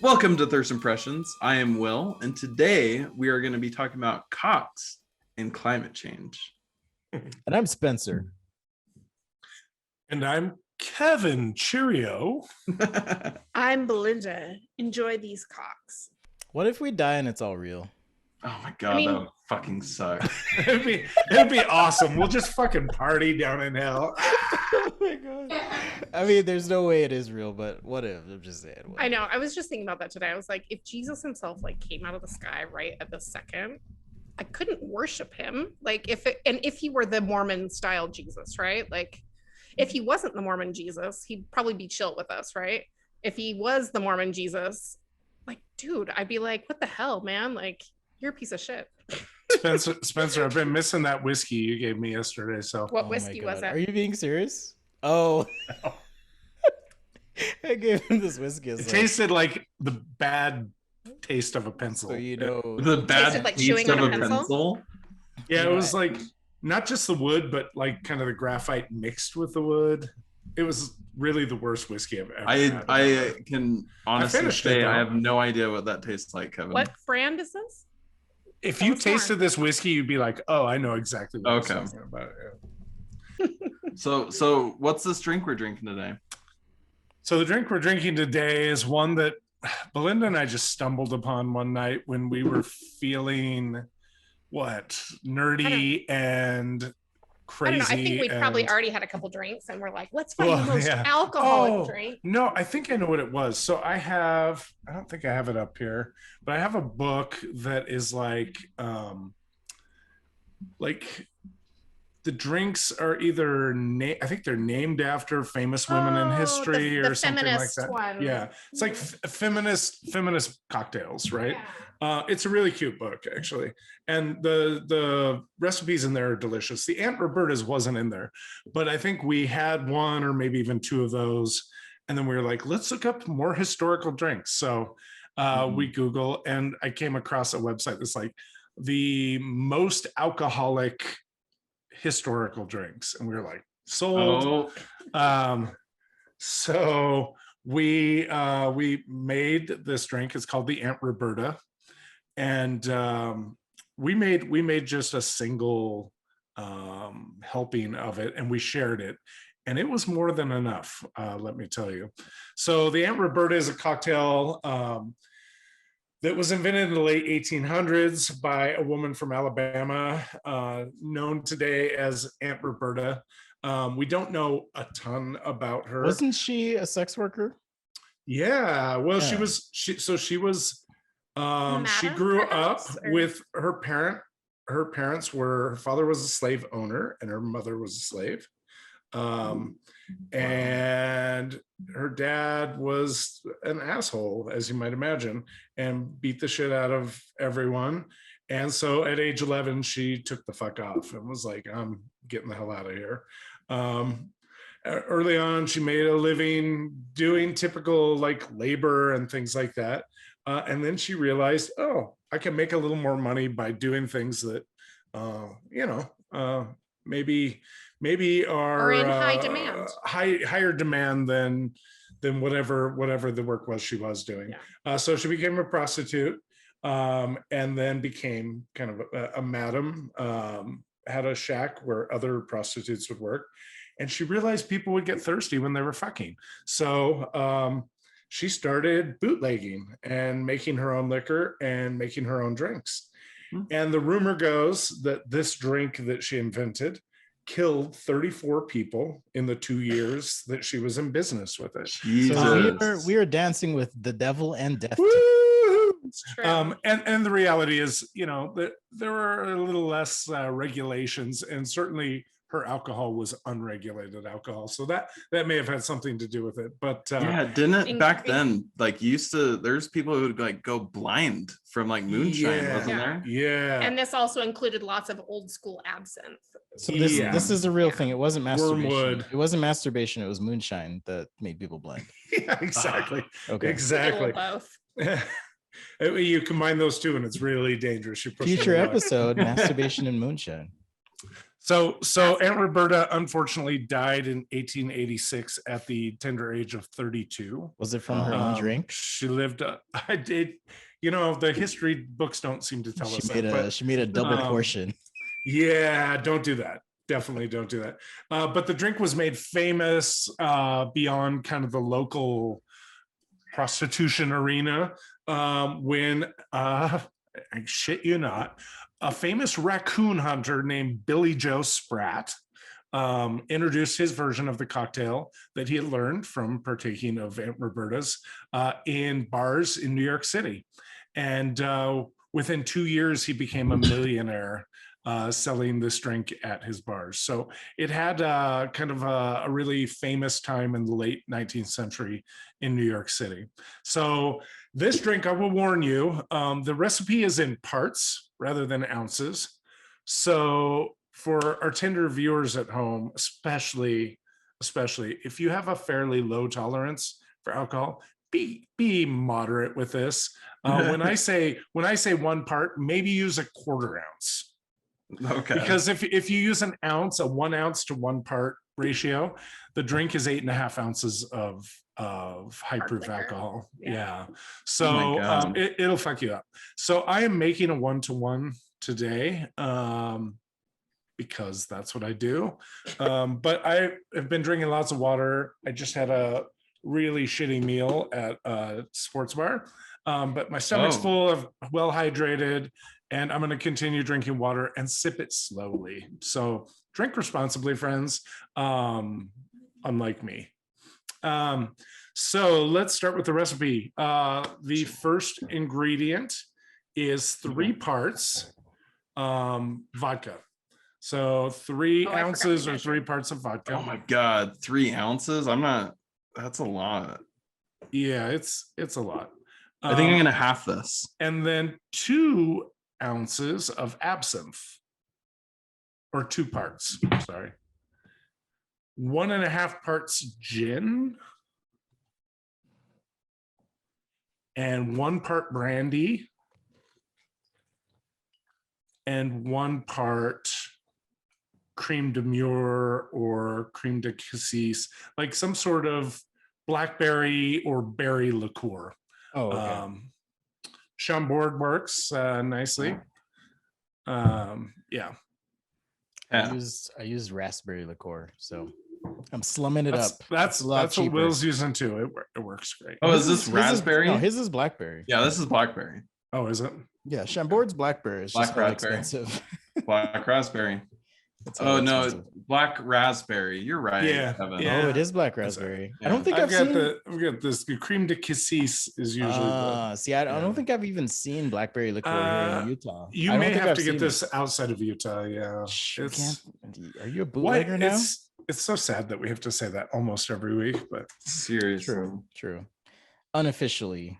Welcome to Thirst Impressions. I am Will, and today we are going to be talking about Cox and climate change. And I'm Spencer. And I'm Kevin. Cheerio. I'm Belinda. Enjoy these cocks. What if we die and it's all real? Oh my god, that would fucking suck. It'd be awesome. We'll just fucking party down in hell. Oh my god. I mean, there's no way it is real, but what if? I'm just saying. What I know. I was just thinking about that today. I was like, if Jesus himself came out of the sky right at the second, I couldn't worship him. If he were the Mormon style Jesus, right? Like, if he wasn't the Mormon Jesus, he'd probably be chill with us, right? If he was the Mormon Jesus, dude, I'd be like, what the hell, man? Like, you're a piece of shit. Spencer, I've been missing that whiskey you gave me yesterday. So what whiskey was that? Are you being serious? Oh, no. I gave him this whiskey. It tasted like the bad taste of a pencil. So you know, the bad like taste chewing of on a a pencil? Yeah, it was like not just the wood, but like kind of the graphite mixed with the wood. It was really the worst whiskey I've ever had. I can honestly say I have no idea what that tastes like, Kevin. What brand is this? If you tasted this whiskey, you'd be like, "Oh, I know exactly what I'm talking about." Yeah. So what's this drink we're drinking today? So the drink we're drinking today is one that Belinda and I just stumbled upon one night when we were feeling nerdy and crazy. I don't know. I think we probably already had a couple drinks and we're like, let's find the most alcoholic drink. No, I think I know what it was. So I don't think I have it up here, but I have a book that is like the drinks are either I think they're named after famous women in history or something like that. One. Yeah, it's like feminist cocktails, right? Yeah. It's a really cute book, actually, and the recipes in there are delicious. The Aunt Roberta's wasn't in there, but I think we had one or maybe even two of those, and then we were like, let's look up more historical drinks. So we Google, and I came across a website that's like the most alcoholic historical drinks, and we were like, sold. So we made this drink. It's called the Aunt Roberta, and we made just a single helping of it, and we shared it, and it was more than enough, let me tell you. So the Aunt Roberta is a cocktail that was invented in the late 1800s by a woman from Alabama, known today as Aunt Roberta. We don't know a ton about her. Wasn't she a sex worker? Yeah, well, Yeah. she grew up with her parent. Her father was a slave owner and her mother was a slave. And her dad was an asshole, as you might imagine, and beat the shit out of everyone. And so at age 11, she took the fuck off and was like, I'm getting the hell out of here. Early on, she made a living doing typical labor and things like that. And then she realized, I can make a little more money by doing things that, maybe are in high demand, higher demand than whatever the work was she was doing. Yeah. So she became a prostitute, and then became kind of a madam, had a shack where other prostitutes would work. And she realized people would get thirsty when they were fucking. So she started bootlegging and making her own liquor and making her own drinks. Mm-hmm. And the rumor goes that this drink that she invented killed 34 people in the 2 years that she was in business with it. So we are dancing with the devil and death. And the reality is, that there were a little less regulations, and certainly her alcohol was unregulated alcohol, so that may have had something to do with it. But didn't it back then there's people who would go blind from moonshine, wasn't there? Yeah. And this also included lots of old school absinthe. So this is a real thing. It wasn't masturbation. Wormwood. It wasn't masturbation. It was moonshine that made people blind. Yeah, exactly. Okay. Exactly. Both. You combine those two and it's really dangerous. Future episode, masturbation and moonshine. So Aunt Roberta unfortunately died in 1886 at the tender age of 32. Was it from her own drink? She lived. I did. You know, the history books don't seem to tell us that. She made a double portion. Yeah, don't do that. Definitely don't do that. But the drink was made famous beyond kind of the local prostitution arena when I shit you not, a famous raccoon hunter named Billy Joe Spratt introduced his version of the cocktail that he had learned from partaking of Aunt Roberta's in bars in New York City. And within 2 years, he became a millionaire selling this drink at his bars. So it had kind of a really famous time in the late 19th century in New York City. So this drink, I will warn you, the recipe is in parts rather than ounces. So for our tender viewers at home, especially if you have a fairly low tolerance for alcohol, be moderate with this. When I say 1 part, maybe use 1/4 ounce. Okay. Because if you use an ounce, a 1 ounce to 1 part ratio, the drink is 8.5 ounces of high proof alcohol. Yeah. So it'll fuck you up. So I am making a 1-to-1 today because that's what I do. But I have been drinking lots of water. I just had a really shitty meal at a sports bar. But my stomach's full, of well hydrated, and I'm going to continue drinking water and sip it slowly. So drink responsibly, friends, unlike me. So let's start with the recipe. The first ingredient is 3 parts vodka. So 3 ounces or 3 parts of vodka. Oh my God, 3 ounces? That's a lot. Yeah, it's a lot. I think I'm gonna half this. And then 2 ounces of absinthe, or 2 parts, sorry. 1.5 parts gin, and 1 part brandy, and 1 part creme de mure or creme de cassis, like some sort of blackberry or berry liqueur. Oh, okay. Chambord works nicely. Yeah. I used raspberry liqueur, so I'm slumming it up. That's what Will's using too. It works great. Oh, is this raspberry? No, his is blackberry. Yeah, this is blackberry. Oh, is it? Yeah, Chambord's blackberry. It's Black just really raspberry. expensive. Black raspberry. It's Oh really no, expensive. black raspberry. You're right. Yeah, Kevin. yeah. Oh, it is black raspberry. Yeah. I don't think I've I've got this. The creme de cassis is usually see, I don't think I've even seen blackberry liqueur here in Utah. You may have to get this outside of Utah. Yeah. Are you a bootlegger now? It's so sad that we have to say that almost every week, but Seriously. True. Unofficially,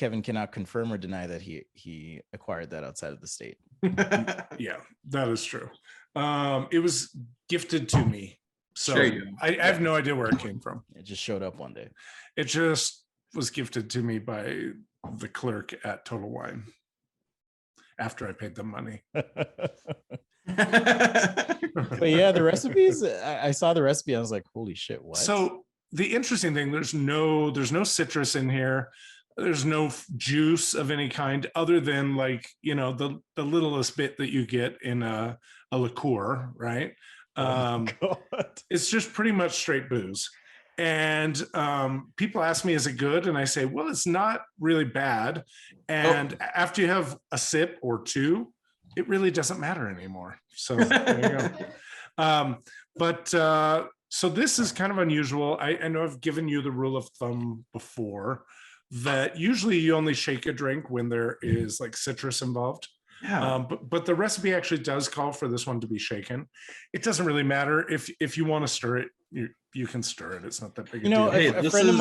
Kevin cannot confirm or deny that he acquired that outside of the state. yeah, that is true. It was gifted to me, so I have no idea where it came from. It just showed up one day. It just was gifted to me by the clerk at Total Wine after I paid them money. But yeah, the recipes, I saw the recipe. I was like, holy shit, what? So the interesting thing, there's no citrus in here. There's no juice of any kind other than, like, you know, the littlest bit that you get in a liqueur, right? It's just pretty much straight booze. And people ask me, is it good? And I say, well, it's not really bad. And after you have a sip or 2, it really doesn't matter anymore. So there you go. So this is kind of unusual. I know I've given you the rule of thumb before that usually you only shake a drink when there is like citrus involved. Yeah. But the recipe actually does call for this one to be shaken. It doesn't really matter if you want to stir it, you can stir it. It's not that big a deal. A friend of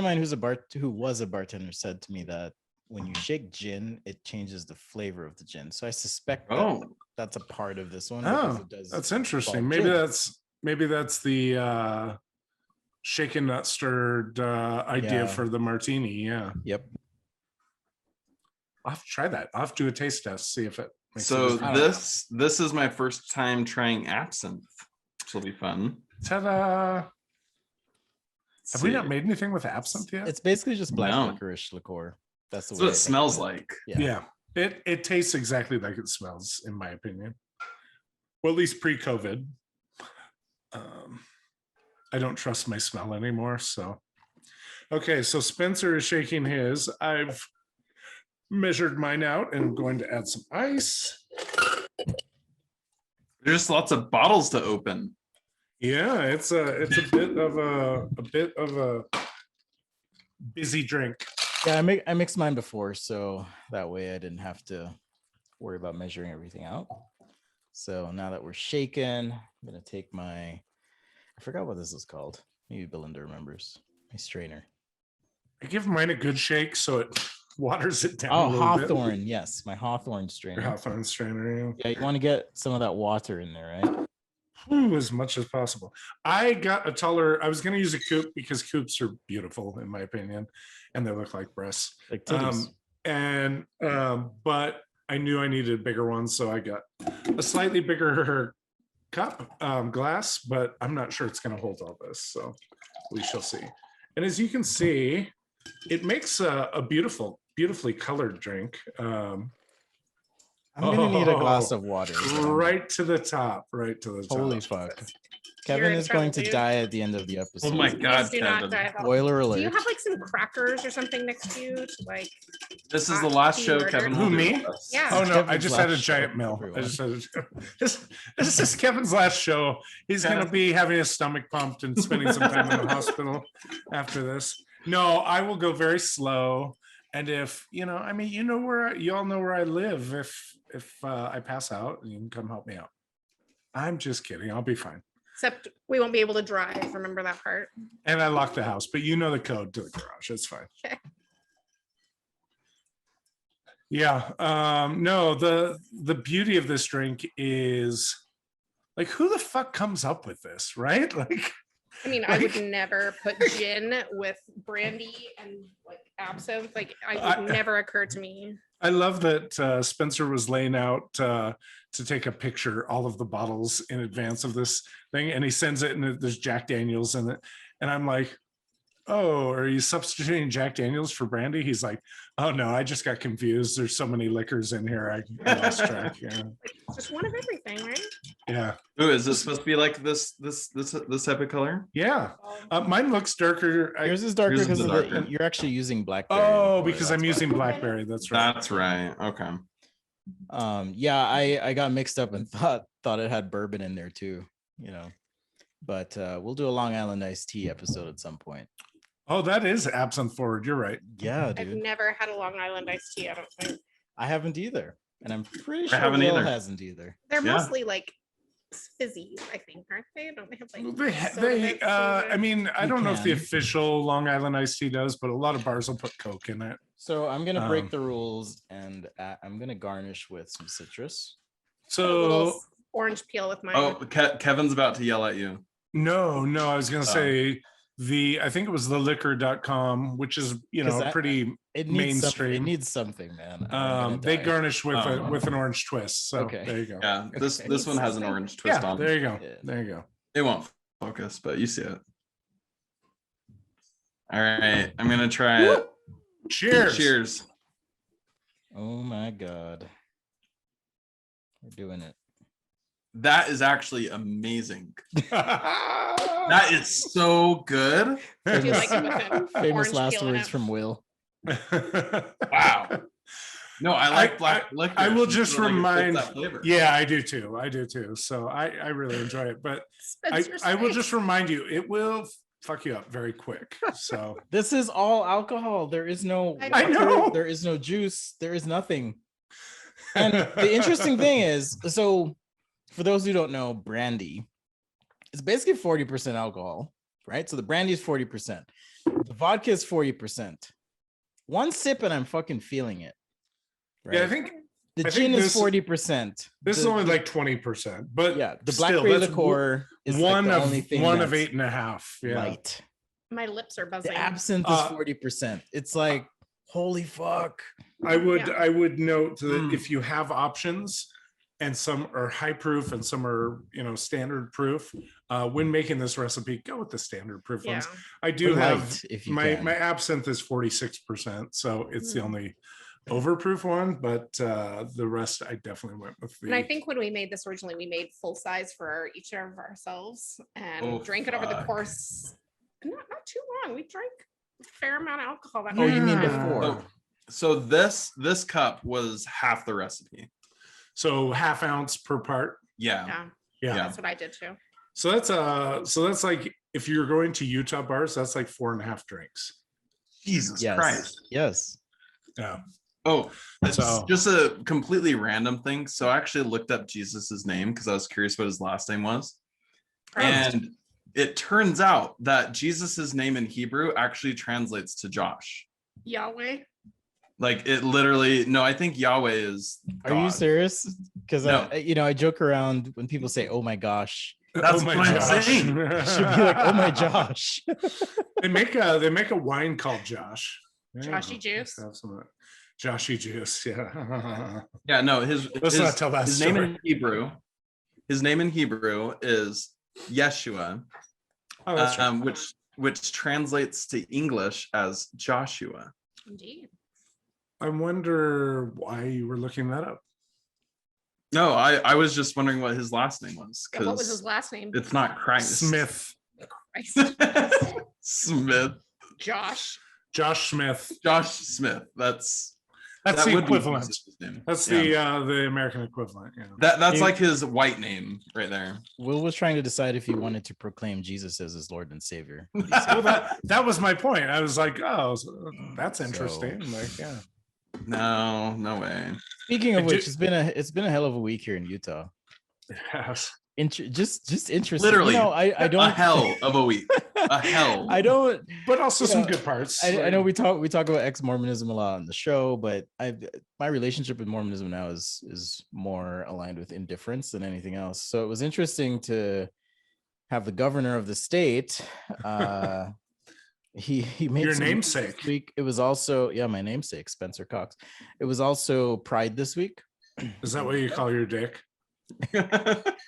mine who was a bartender said to me that when you shake gin, it changes the flavor of the gin. So I suspect that's a part of this one. Oh, that's interesting. Maybe that's the shaken not stirred idea for the martini. Yeah. Yep. I'll have to try that. I'll have to do a taste test, see if it So I don't this is my first time trying absinthe, which will be fun. Ta-da! Let's Have we see. not made anything with absinthe yet? It's basically just black No. licorice liqueur. That's the That's way what I it think smells of it. like. Yeah. It tastes exactly like it smells, in my opinion. Well, at least pre-COVID. I don't trust my smell anymore. So, okay, so Spencer is shaking his. I've measured mine out and I'm going to add some ice. There's just lots of bottles to open. Yeah, it's a bit of a busy drink. Yeah, I mixed mine before, so that way I didn't have to worry about measuring everything out. So now that we're shaken, I'm gonna take I forgot what this is called. Maybe Belinda remembers. My strainer. I give mine a good shake so it waters it down. Oh, a little Hawthorne. Yes, my Hawthorne bit. strainer. Your Hawthorne strainer. Yeah, you want to get some of that water in there, right? Ooh, as much as possible. I got a taller. I was going to use a coupe because coupes are beautiful in my opinion, and they look like breasts. Like titties. But I knew I needed a bigger one, so I got a slightly bigger cup glass. But I'm not sure it's going to hold all this, so we shall see. And as you can see, it makes a beautifully colored drink. I'm gonna need a glass of water. Right to the top. Holy fuck. You're Kevin in is trouble, going to dude. die at the end of the episode. Oh my God, Please do not Kevin. die of Spoiler Do you alert. have like some crackers or something next to you to like? This is the last show Murder. Kevin Who, will do me? with us. Yeah. Oh no, I Kevin's just had a last show, giant mill. I everyone. just had this is Kevin's last show. He's Yeah. gonna be having his stomach pumped and spending some time in the hospital after this. No, I will go very slow. And if you know, I mean, you all know where I live. If I pass out, you can come help me out. I'm just kidding. I'll be fine. Except we won't be able to drive. Remember that part? And I locked the house, but you know the code to the garage. It's fine. Okay. Yeah. No, the beauty of this drink is like, who the fuck comes up with this, right? Like, I mean, I would never put gin with brandy and like absinthe. Like, it would never occur to me. I love that Spencer was laying out to take a picture, all of the bottles in advance of this thing, and he sends it, and there's Jack Daniels in it, and I'm like, oh, are you substituting Jack Daniels for brandy? He's like, oh no, I just got confused. There's so many liquors in here, I lost track. Yeah. It's just one of everything, right? Yeah. Ooh, is this supposed to be like this type of color? Yeah. Mine looks darker. Yours is darker Yours is because darker. you're actually using Blackberry. Oh, liqueur, because that's I'm why. using Blackberry. That's right. That's right. Okay. Yeah, I got mixed up and thought it had bourbon in there too, you know. But we'll do a Long Island iced tea episode at some point. Oh, that is absinthe forward. You're right. Yeah, I've dude. never had a Long Island iced tea. I don't think I haven't either. And I'm pretty sure haven't Will either. hasn't either. they're Yeah. mostly like fizzies. I think, aren't they? Don't they have like? soda They mix I and- mean, I You don't know if the can. official Long Island iced tea does, but a lot of bars will put Coke in it. So I'm gonna break Um, the rules and I'm gonna garnish with some citrus. Put a little So orange peel with mine. Oh, Kevin's about to yell at you. no, I was gonna Oh. say I think it was theliquor.com, which is, 'Cause I- pretty It needs something. It mainstream. needs something, man. I'm gonna They die. garnish with Oh. with an orange twist. So Okay. there you go. Yeah, this Okay. this one has an Something. orange twist Yeah, on. there you go. Yeah. There you go. It won't focus, but you see it. All right, I'm gonna try it. Cheers. Cheers. Oh my god. We're doing it. That is actually amazing. that That is so good. Do you like it with an Famous orange last peel in words it? from Will. Wow. No, I like black liquor. I will It's just really good. It's remind. that flavor. Yeah, I do too. So I really enjoy it. But Spencer's I will face. just remind you, it will fuck you up very quick. So This is all alcohol. There is no I water, know. there is no juice, there is nothing. And the interesting thing is, so for those who don't know, brandy is basically 40% alcohol, right? So the brandy is 40%. The vodka is 40%. One sip and I'm fucking feeling it. Right? yeah, I think the I think gin is this- 40%. this is only like 20%, but yeah, the still, blackberry that's liqueur is one like the of only thing one of that's 8.5. Yeah. light. My lips are buzzing. The absinthe is Uh, 40%. It's like Holy fuck. I would Yeah. I would note that Mm. if you have options and some are high proof and some are standard proof, when making this recipe, go with the standard proof Yeah. ones. I do Or have light, if you my can. my absinthe is 46%, so it's the Mm. only overproof one, but the rest I definitely went with the. And I think when we made this originally, we made full size for each of ourselves and Oh, drank it over the fuck. course. Not too long. We drank a fair amount of alcohol. That Oh, you mean Yeah. before? So this cup was half the recipe. So half ounce per part. Yeah. Yeah, Yeah. Yeah. that's what I did too. So that's like if you're going to Utah bars, that's like 4.5 drinks. Jesus Yes. Christ. Yes. Yeah. Oh, it's So- just a completely random thing. So I actually looked up Jesus's name because I was curious what his last name was. And it turns out that Jesus's name in Hebrew actually translates to Josh. Yahweh. Like it literally, no, I think Yahweh is Are you God. serious? Because No. I joke around when people say, "Oh my gosh," That's Oh my what I'm gosh. saying. it should be like, "Oh my Josh." they make a wine called Josh. Joshy Juice. Have some of that. Joshy Juice. Yeah. Yeah, no, Let's not tell that his name story. in Hebrew. His name in Hebrew is Yeshua, Oh, that's right. which translates to English as Joshua. Indeed. I wonder why you were looking that up. No, I was just wondering what his last name was Yeah, what was his because last name? it's not Christ. Smith. Christ. Smith. Josh. Josh Smith. Josh Smith. That's That's that the would be equivalent. Jesus' name. That's Yeah. the American equivalent. Yeah. That's You- like his white name right there. Will was trying to decide if he wanted to proclaim Jesus as his Lord and Savior. What do you say? Well, that was my point. I was like, oh, that's interesting. Like, yeah. No way. Speaking of I do- which, it's been a hell of a week here in Utah. Yes. Just interesting. Literally, I don't A hell of a week. A hell. I don't. But also You some know, good parts. I know we talk about ex-Mormonism a lot on the show, but my relationship with Mormonism now is more aligned with indifference than anything else. So it was interesting to have the governor of the state. He made Your some news namesake. this week. It was also my namesake, Spencer Cox. It was also Pride this week. Is that what you call your dick?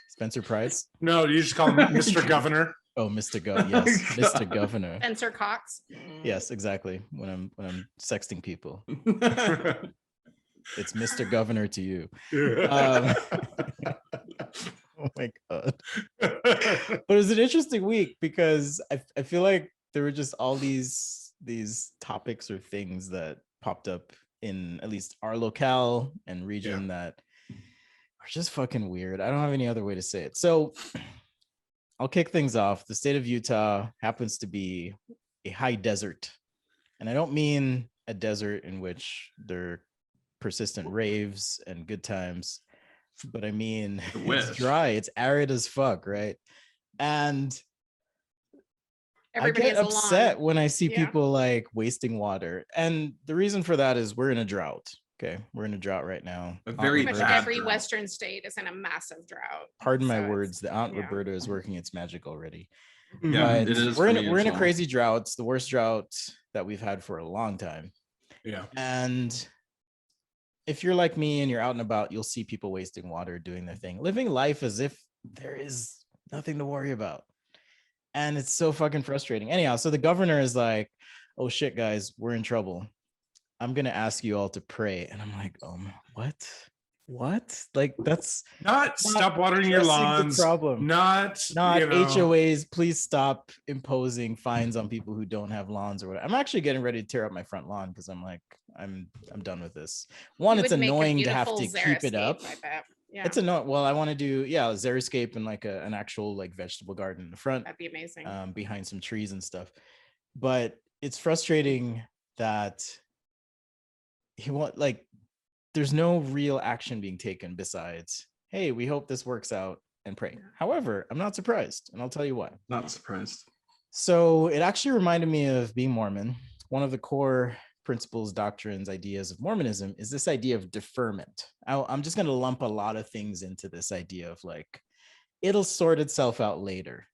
Spencer Pride. No, you just call him Mr. Governor. Oh, Mr. Yes, Mr. Governor. Spencer Cox. Yes, exactly. When I'm sexting people, it's Mr. Governor to you. Oh my god. But it was an interesting week because I feel like there were just all these topics or things that popped up in at least our locale and region that are just fucking weird. I don't have any other way to say it. So I'll kick things off. The state of Utah happens to be a high desert. And I don't mean a desert in which there are persistent raves and good times, but I mean wish. it's dry, it's arid as fuck, right? And Everybody I get has a upset lawn. when I see Yeah. people like wasting water. And the reason for that is we're in a drought. Okay. We're in a drought right now. A Aunt very Pretty much Roberta- bad every drought. Western state is in a massive drought. Pardon my So it's- words, the Aunt yeah. Roberta is working its magic already. Yeah, But it is we're for in me we're as in a well. crazy drought. It's the worst drought that we've had for a long time. Yeah. And if you're like me and you're out and about, you'll see people wasting water, doing their thing, living life as if there is nothing to worry about. And it's so fucking frustrating. Anyhow, so the governor is like, "Oh shit, guys, we're in trouble. I'm gonna ask you all to pray." And I'm like, what? Like that's Not stop watering your addressing the lawns. problem. Not HOAs. Please stop imposing fines on people who don't have lawns or whatever. I'm actually getting ready to tear up my front lawn because I'm like, I'm done with this. One, You it's would make a annoying to have beautiful to keep it up. xeriscape, I bet. Yeah, It's annoying. Well, I want to do a xeriscape and like an actual like vegetable garden in the front, that'd be amazing. behind some trees and stuff. But it's frustrating that there's no real action being taken besides, "Hey, we hope this works out," and pray. However, I'm not surprised, and I'll tell you why. Not surprised. So it actually reminded me of being Mormon. One of the core principles, doctrines, ideas of Mormonism is this idea of deferment. I'm just going to lump a lot of things into this idea of like, it'll sort itself out later.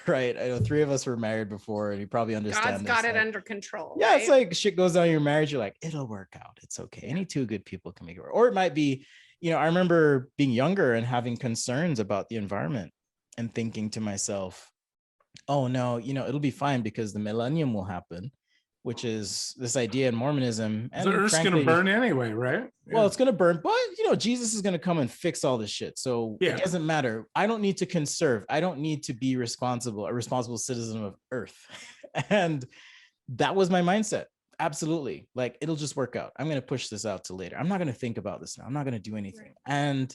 Right. I know 3 of us were married before, and you probably understand. God's got it like, under control. yeah, right? it's like shit goes down in your marriage. You're like, it'll work out. It's okay. Any 2 good people can make it work. Or it might be, I remember being younger and having concerns about the environment and thinking to myself, oh no, it'll be fine because the millennium will happen, which is this idea in Mormonism. And The earth's going to burn anyway, right? Well, it's going to burn, but Jesus is going to come and fix all this shit. So Yeah. it doesn't matter. I don't need to conserve. I don't need to be a responsible citizen of Earth. And that was my mindset. Absolutely. Like, it'll just work out. I'm going to push this out to later. I'm not going to think about this now. I'm not going to do anything. Right. And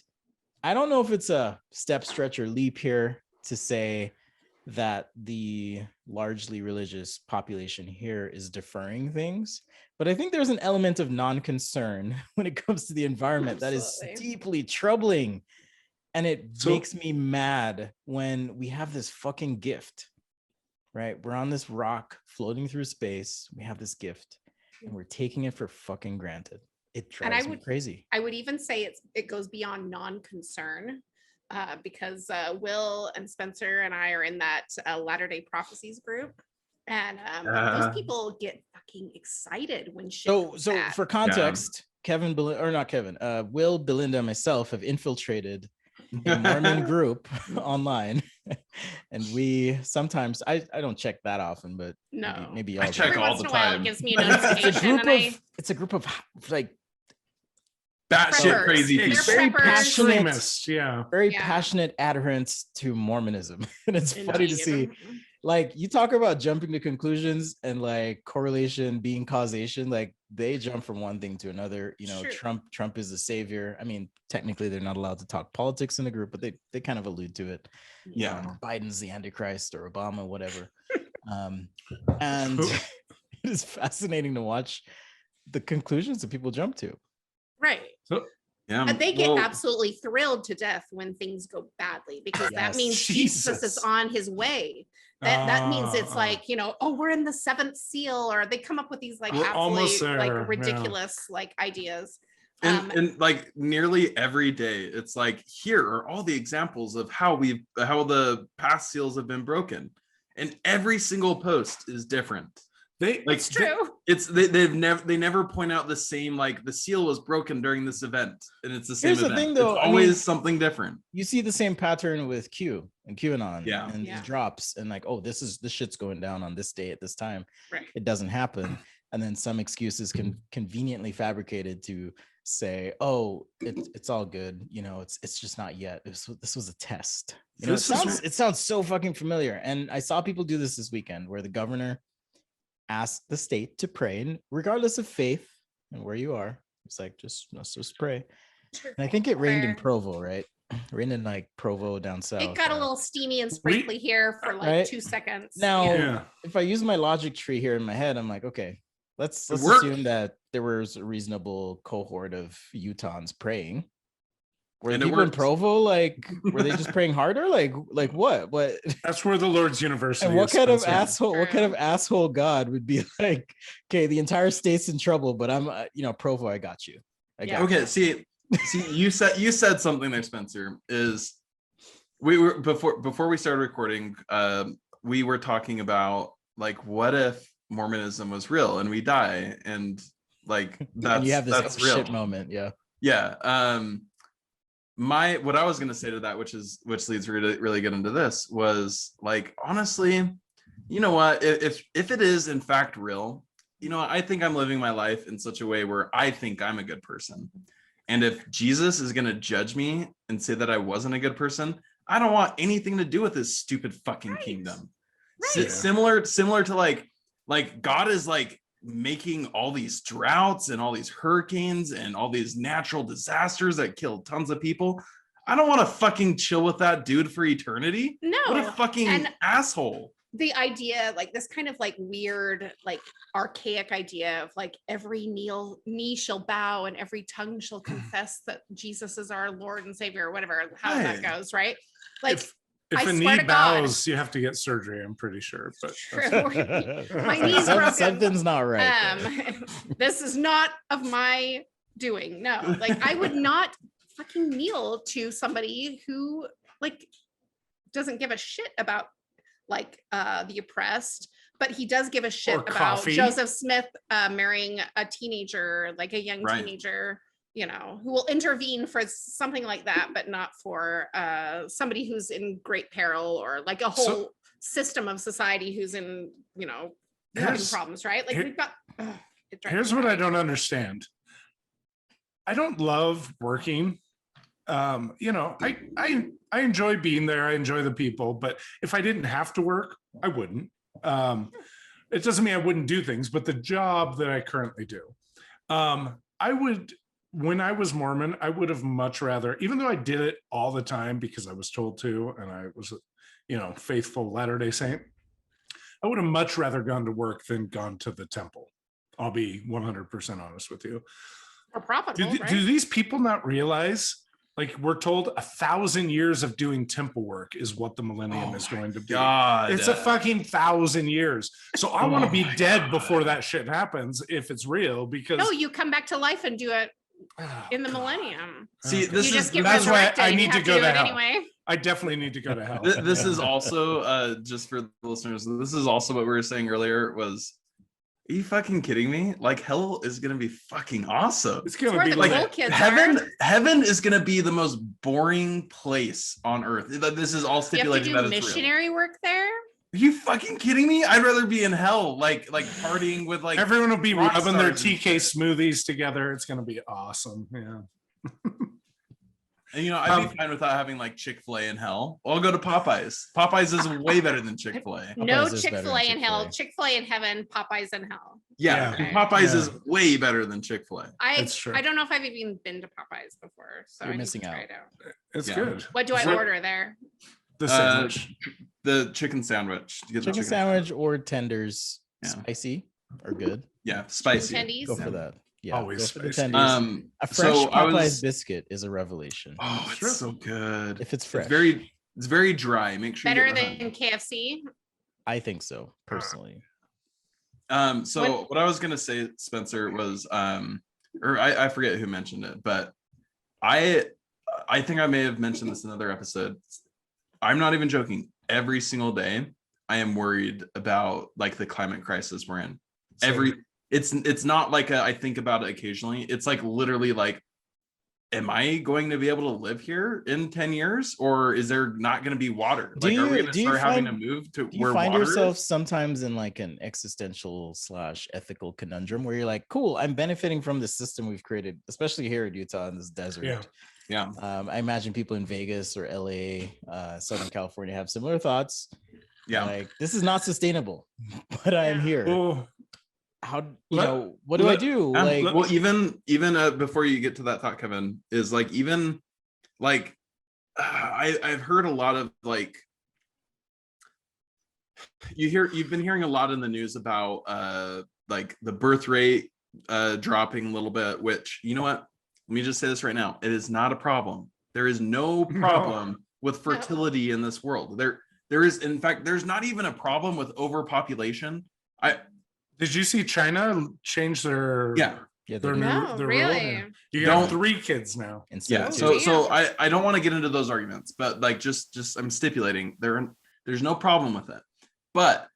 I don't know if it's a step, stretch, or leap here to say that the largely religious population here is deferring things, but I think there's an element of non-concern when it comes to the environment that is deeply troubling. And it makes me mad when we have this fucking gift, right? We're on this rock floating through space. We have this gift and we're taking it for fucking granted. It drives me crazy. I would even say it goes beyond non-concern. Because Will and Spencer and I are in that Latter-day Prophecies group, and those people get fucking excited when shit. So for context, Will, Belinda, and myself have infiltrated a Mormon group online, and we sometimes I don't check that often, but no, maybe I check all the time. It gives me a notification. It's a group of like batshit crazy people. Very passionate, very Yeah. passionate adherents to Mormonism. And it's funny to see, like, you talk about jumping to conclusions and like correlation being causation, like they jump from one thing to another. True. Trump is the savior. I mean, technically they're not allowed to talk politics in the group, but they kind of allude to it. Yeah. Biden's the Antichrist or Obama, whatever. And it is fascinating to watch the conclusions that people jump to. Right. Yeah. And they get absolutely thrilled to death when things go badly, because that means Jesus is on his way. That means it's like, we're in the 7th seal, or they come up with these like absolutely like ridiculous like ideas. And like nearly every day, it's like, here are all the examples of how the past seals have been broken, and every single post is different. It's true. They never point out the same, like the seal was broken during this event, and it's the same Here's event. The thing, though, it's always something different. You see the same pattern with Q and QAnon, and these drops, and like, oh, this shit's going down on this day at this time. Right. It doesn't happen, and then some excuses conveniently fabricated to say, oh, it's all good. It's just not yet. This was a test. It sounds so fucking familiar. And I saw people do this weekend, where the governor asked the state to pray, and regardless of faith and where you are, it's like, let's just pray. And I think it rained in Provo, right? Rained in like Provo down south. It got a little steamy and sprinkly here for like 2 seconds. Now, if I use my logic tree here in my head, I'm like, okay, let's assume that there was a reasonable cohort of Utahns praying. Were the people in Provo, like, were they just praying harder? Like what? That's where the Lord's University. And what kind of asshole God would be like, okay, the entire state's in trouble, but I'm, Provo, I got you. Okay, see, you said something there, Spencer. Is we were before we started recording, we were talking about like, what if Mormonism was real and we die, and like that's you have this real shit moment, what I was going to say to that, which leads really get into this, was like, honestly, you know what, if it is in fact real, I think I'm living my life in such a way where I think I'm a good person, and if Jesus is going to judge me and say that I wasn't a good person, I don't want anything to do with this stupid fucking kingdom. Similar to like God is like making all these droughts and all these hurricanes and all these natural disasters that killed tons of people. I don't want to fucking chill with that dude for eternity. No. What a fucking asshole. The idea, like this kind of like weird, like archaic idea of like every knee shall bow and every tongue shall confess that Jesus is our Lord and Savior, or whatever, how that goes, right? Like, if a knee bows, you have to get surgery, I'm pretty sure. But my knee's broken. Something's not right. This is not of my doing. No, like I would not fucking kneel to somebody who like doesn't give a shit about like the oppressed, but he does give a shit Or about coffee. Joseph Smith marrying a teenager, like a young Right. teenager, who will intervene for something like that, but not for somebody who's in great peril, or like a whole system of society who's in, having Here's- problems, right? Like here- we've got. It drives Here's me what I crazy. don't understand. I don't love working. I enjoy being there. I enjoy the people, but if I didn't have to work, I wouldn't. It doesn't mean I wouldn't do things, but the job that I currently do, I would, when I was Mormon, I would have much rather, even though I did it all the time because I was told to, and I was, faithful Latter-day Saint, I would have much rather gone to work than gone to the temple. I'll be 100% honest with you. Or profitable, right? Do these people not realize, like, we're told 1,000 years of doing temple work is what the millennium is going to be. God, It's a fucking 1,000 years. So I want to be my dead God. before that shit happens, if it's real, because No, you come back to life and do it Oh, in the God. millennium. See, Okay. this You is just get that's why resurrected. I and you need to have go do to it hell. anyway. I definitely need to go to hell. This is Yeah. also just for the listeners, this is also what we were saying earlier was, are you fucking kidding me? Like, hell is gonna be fucking awesome. It's It's gonna where be the like cool kids Heaven is gonna be the most boring place on earth. This is all You have to stipulating do that it's real. missionary work there. Are you fucking kidding me? I'd rather be in hell, like partying with like everyone will be rock rubbing their stars and TK shit. smoothies together. It's gonna be awesome. Yeah. And I'd be fine without having like Chick-fil-A in hell. I'll go to Popeyes. Popeyes is way better than Chick-fil-A. No Popeyes is better than Chick-fil-A in hell. Chick-fil-A. Chick-fil-A in heaven. Popeyes in hell. Yeah, Yeah. and Popeyes Yeah. is way better than Chick-fil-A. It's true. I don't know if I've even been to Popeyes before, so You're I need missing to try out. it out. It's Yeah. good. What do I So- order there? The sandwich. The chicken sandwich. You get the Chicken sandwich or tenders, Yeah. spicy are good. Yeah, spicy. Tendies? Go for that. Yeah, Always go for the spicy. tendies. A fresh So I Popeyes was. biscuit is a revelation. Oh, Sure. it's so good. If it's fresh, It's very dry. Make sure Better you get the than honey. KFC. I think so personally. So what I was gonna say, Spencer, was or I forget who mentioned it, but I think I may have mentioned this in another episode. I'm not even joking. Every single day, I am worried about like the climate crisis we're in. Same. It's not like I think about it occasionally. It's like literally like, am I going to be able to live here in 10 years, or is there not going to be water? Do Like, are we you- going to do you start having to find- move to Do you where find water yourself is? sometimes in like an existential / ethical conundrum where you're like, cool, I'm benefiting from the system we've created, especially here in Utah in this desert. Yeah. Yeah. I imagine people in Vegas or LA, Southern California have similar thoughts. Yeah. Like, this is not sustainable, but I am Yeah. here. Oh, How, Let- what do I let- do? Yeah, Like, well, even before you get to that thought, Kevin, is like even like I've heard a lot of like you've been hearing a lot in the news about like the birth rate dropping a little bit, which, you know what, let me just say this right now, it is not a problem. There is no problem with fertility in this world. There is, in fact, there's not even a problem with overpopulation. did you see China change their yeah, their they're new No, their really? rule? Yeah. You Don't- got 3 kids now. instead Yeah, of so two. so I don't want to get into those arguments, but like just I'm stipulating there's no problem with it. But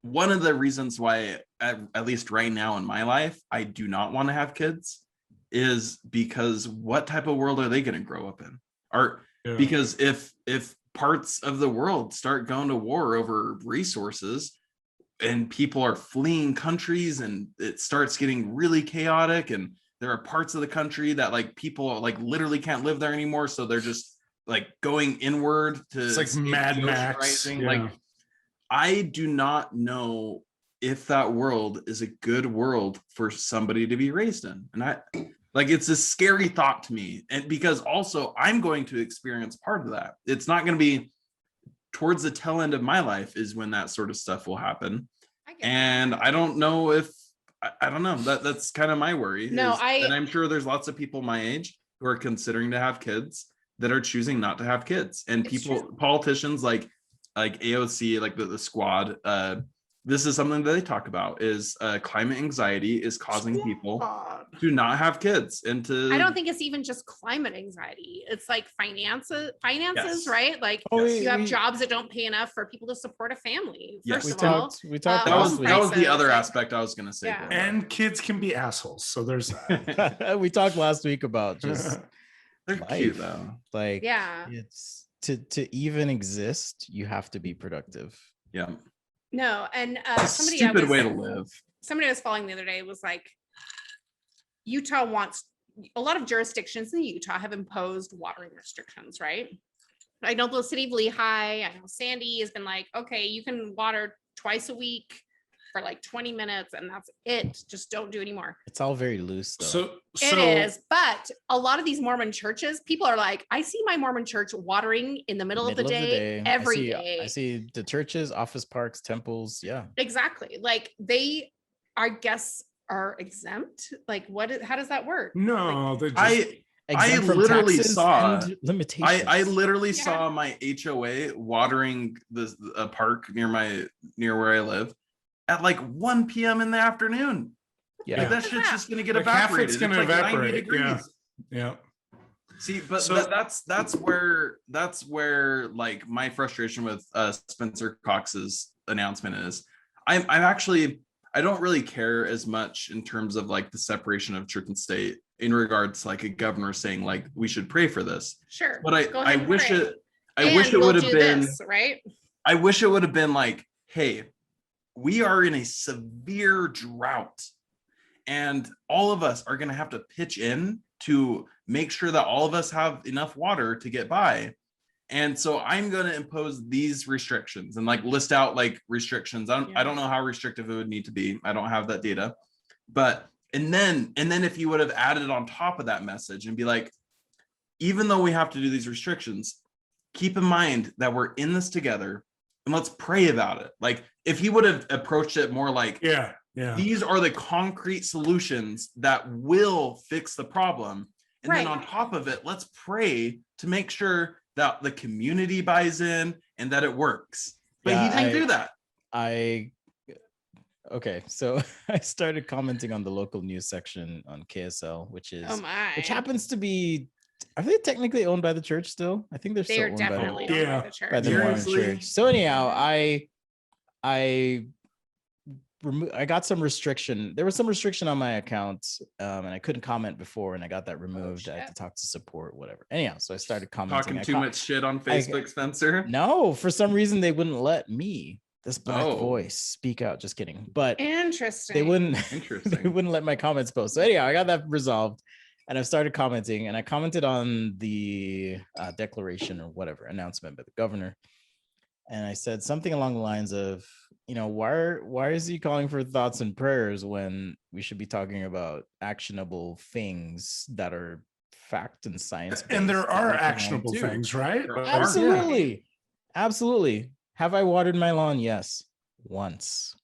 one of the reasons why at least right now in my life I do not want to have kids is because what type of world are they going to grow up in? Yeah. Because if parts of the world start going to war over resources and people are fleeing countries and it starts getting really chaotic, and there are parts of the country that like people like literally can't live there anymore, so they're just like going inward to It's like escape Mad the ocean Max, rising. yeah. Like, I do not know if that world is a good world for somebody to be raised in, and I like, it's a scary thought to me, and because also I'm going to experience part of that. It's not going to be towards the tail end of my life is when that sort of stuff will happen. I get And that. I don't know if I don't know, that's kind of my worry. No, and I'm sure there's lots of people my age who are considering to have kids that are choosing not to have kids, and It's people, true. politicians like AOC, like the squad, this is something that they talk about is climate anxiety is causing people to not have kids and to. I don't think it's even just climate anxiety. It's like finances, Yes. right? Like you have jobs that don't pay enough for people to support a family. Yes. First of all, we talked that was prices, the other like- aspect I was going to say. Yeah. And kids can be assholes, so there's that. we talked last week about just They're life. cute though. Like, Yeah. it's to even exist, you have to be productive. Yeah. No, and It's a stupid way to live. somebody I was following the other day was like, Utah wants, a lot of jurisdictions in Utah have imposed watering restrictions, right? I know the city of Lehigh, I know Sandy has been like, okay, you can water twice a week for like 20 minutes and that's it. Just don't do anymore. It's all very loose, though. So It is, but a lot of these Mormon churches, people are like, I see my Mormon church watering in the middle of the day every day. I see the churches, office parks, temples. Yeah, Exactly. Like they, I guess, are exempt. Like how does that work? no, they just, I Exempt from literally taxes saw- and limitations. I literally Yeah. saw my HOA watering a park near where I live at like 1 p.m. in the afternoon. Yeah, Like that shit's just gonna get Like, half evaporated. it's gonna like 90 evaporate, degrees. yeah. See, but So- that's where like my frustration with Spencer Cox's announcement is. I'm actually, I don't really care as much in terms of like the separation of church and state in regards to like a governor saying like we should pray for this. Sure. But Go I ahead and wish pray. it And wish it we'll would have do been this, right? I wish it would have been like, hey, we are in a severe drought and all of us are going to have to pitch in to make sure that all of us have enough water to get by. And so I'm going to impose these restrictions and like list out like restrictions. I don't know how restrictive it would need to be. I don't have that data. But and then if you would have added on top of that message and be like, even though we have to do these restrictions, keep in mind that we're in this together and let's pray about it. Like if he would have approached it more like, Yeah. these are the concrete solutions that will fix the problem. And then Right. on top of it, let's pray to make sure that the community buys in and that it works. But Yeah, he didn't do that. Okay, so I started commenting on the local news section on KSL, which Oh my. happens to be, are they technically owned by the church still? I think they're They still are owned definitely by owned Yeah. by the church. the, by the Mormon Seriously? church. So anyhow, I got some restriction. There was some restriction on my account, and I couldn't comment before, and I got that removed. I had to shit. talk to support, whatever. Anyhow, so I started commenting. Talking too much shit on Facebook, Spencer. No, for some reason they wouldn't let me, this black Oh. voice, speak out. Just kidding. But Interesting. they wouldn't they Interesting. wouldn't let my comments post. So anyhow, I got that resolved and I started commenting, and I commented on the declaration or whatever announcement by the governor. And I said something along the lines of, why is he calling for thoughts and prayers when we should be talking about actionable things that are fact and science? And there are actionable things, right? There are. Absolutely. Have I watered my lawn? Yes. Once.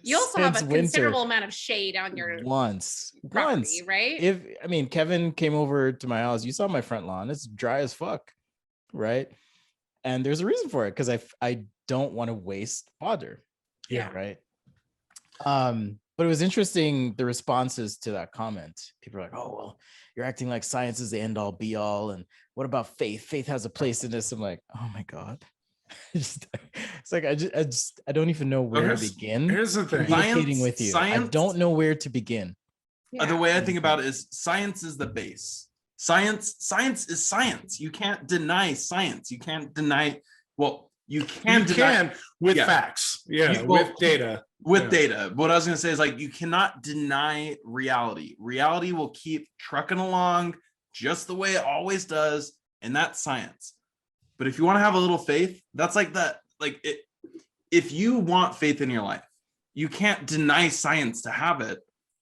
You also have a Since winter. considerable amount of shade on your Once. property, right? Kevin came over to my house. You saw my front lawn. It's dry as fuck. Right. And there's a reason for it, because I don't want to waste water. Yeah. Right. But it was interesting, the responses to that comment. People are like, oh, well, you're acting like science is the end all be all. And what about faith? Faith has a place in this. I'm like, oh my God. It's like I don't even know where to begin Here's the thing. communicating with you. I Science- don't know where to begin. The way I think about it is science is the base. Science is science. You can't deny science. You can't deny, well, you can deny with Yeah. facts. Yeah, You- well, with data. with Yeah. data. What I was going to say is like, you cannot deny reality. Reality will keep trucking along just the way it always does. And that's science. But if you want to have a little faith, that's like that. Like it, if you want faith in your life, you can't deny science to have it.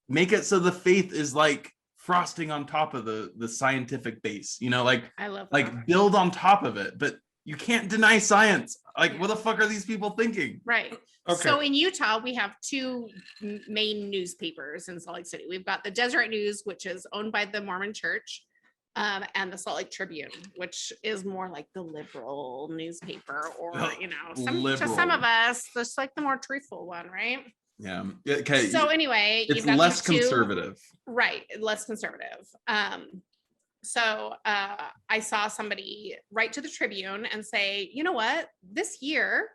Make it so the faith is like frosting on top of the scientific base, like I love that. like build on top of it, but you can't deny science. Like, what the fuck are these people thinking? Right. Okay. So in Utah, we have two main newspapers in Salt Lake City. We've got the Deseret News, which is owned by the Mormon Church, and the Salt Lake Tribune, which is more like the liberal newspaper, or you know, to some Liberal. of us, just like the more truthful one, right? Yeah. Okay. So anyway, it's you've got less these two- conservative. right? Less conservative. So I saw somebody write to the Tribune and say, you know what, this year,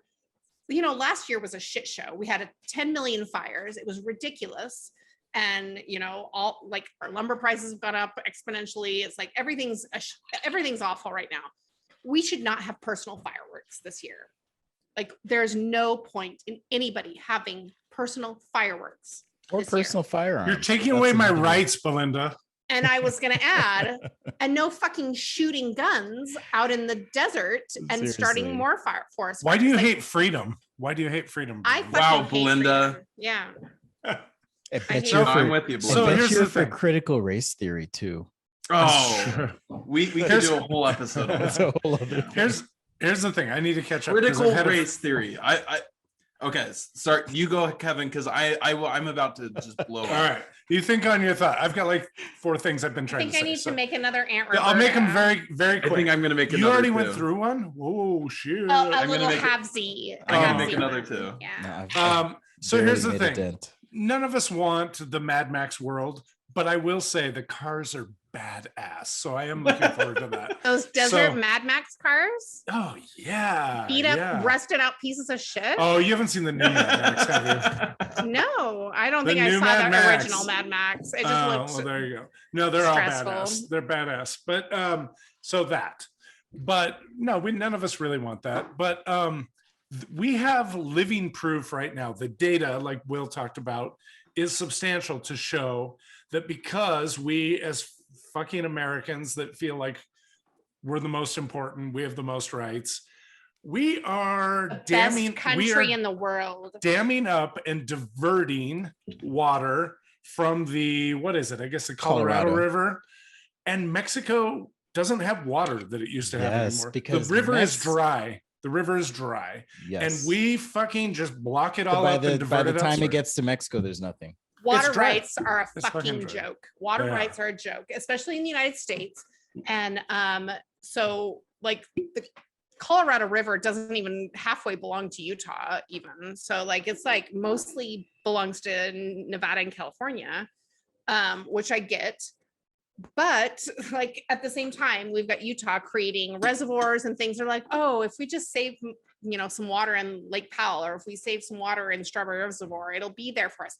you know, last year was a shit show. We had 10 million fires. It was ridiculous. And, you know, all like our lumber prices have gone up exponentially. It's like everything's awful right now. We should not have personal fireworks this year. Like there's no point in anybody having personal fireworks. Or personal firearms. You're taking That's away my another- rights, Belinda. And I was going to add, and no fucking shooting guns out in the desert and Seriously. starting more forest. Why do you fires. Like, hate freedom? Why do you hate freedom? I Belinda? fucking Wow, hate Belinda. freedom. Yeah. I I bet hate you're it. I'm for, with you, I So Belinda. bet here's you're the for thing. critical race theory too. Oh, we could Here's- do a whole episode on That's that. a whole other thing. Here's the thing. I need to catch up. 'cause Critical I've had a- race theory. I okay, start. You go, Kevin, because I'm about to just blow All up. right. You think on your thought. I've got like 4 things I've been I trying think to I say. need so- to make another Aunt Yeah, I'll make them Roberta. very, very I quick. think I'm gonna make You another already two. went through one? Whoa, shoot. A I'm gonna little make it- halvesy. I'm gonna make halvesy another one. two. Yeah. No, I've So barely here's the made a thing. dent. None of us want the Mad Max world, but I will say the cars are badass. So I am looking forward to that. Those desert So- Mad Max cars, Oh yeah. beat up, yeah. rusted out pieces of shit. Oh, you haven't seen the new Mad Max, have you? No, I don't The think I new saw Mad the Max. original Mad Max. It just Oh, looks well, there you go. No, they're stressful. all badass. They're badass. But so that. But no, none of us really want that. But we have living proof right now. The data, like Will talked about, is substantial to show that because we as fucking Americans that feel like we're the most important, we have the most rights, we are the damming best we are country in the world. damming up and diverting water from the, what is it? I guess the Colorado Colorado. River. And Mexico doesn't have water that it used to have Yes, anymore. because the river is Mex- dry. The river is dry. Yes. And we fucking just block it But all up and divert by the it time elsewhere. it gets to Mexico, there's nothing. Water dry. rights are a It's fucking fucking dry. joke. Water Yeah. rights are a joke, especially in the United States. And so like the Colorado River doesn't even halfway belong to Utah even. So like it's like mostly belongs to Nevada and California, which I get. But like at the same time, we've got Utah creating reservoirs and things. Are like, oh, if we just save, you know, some water in Lake Powell, or if we save some water in Strawberry Reservoir, it'll be there for us.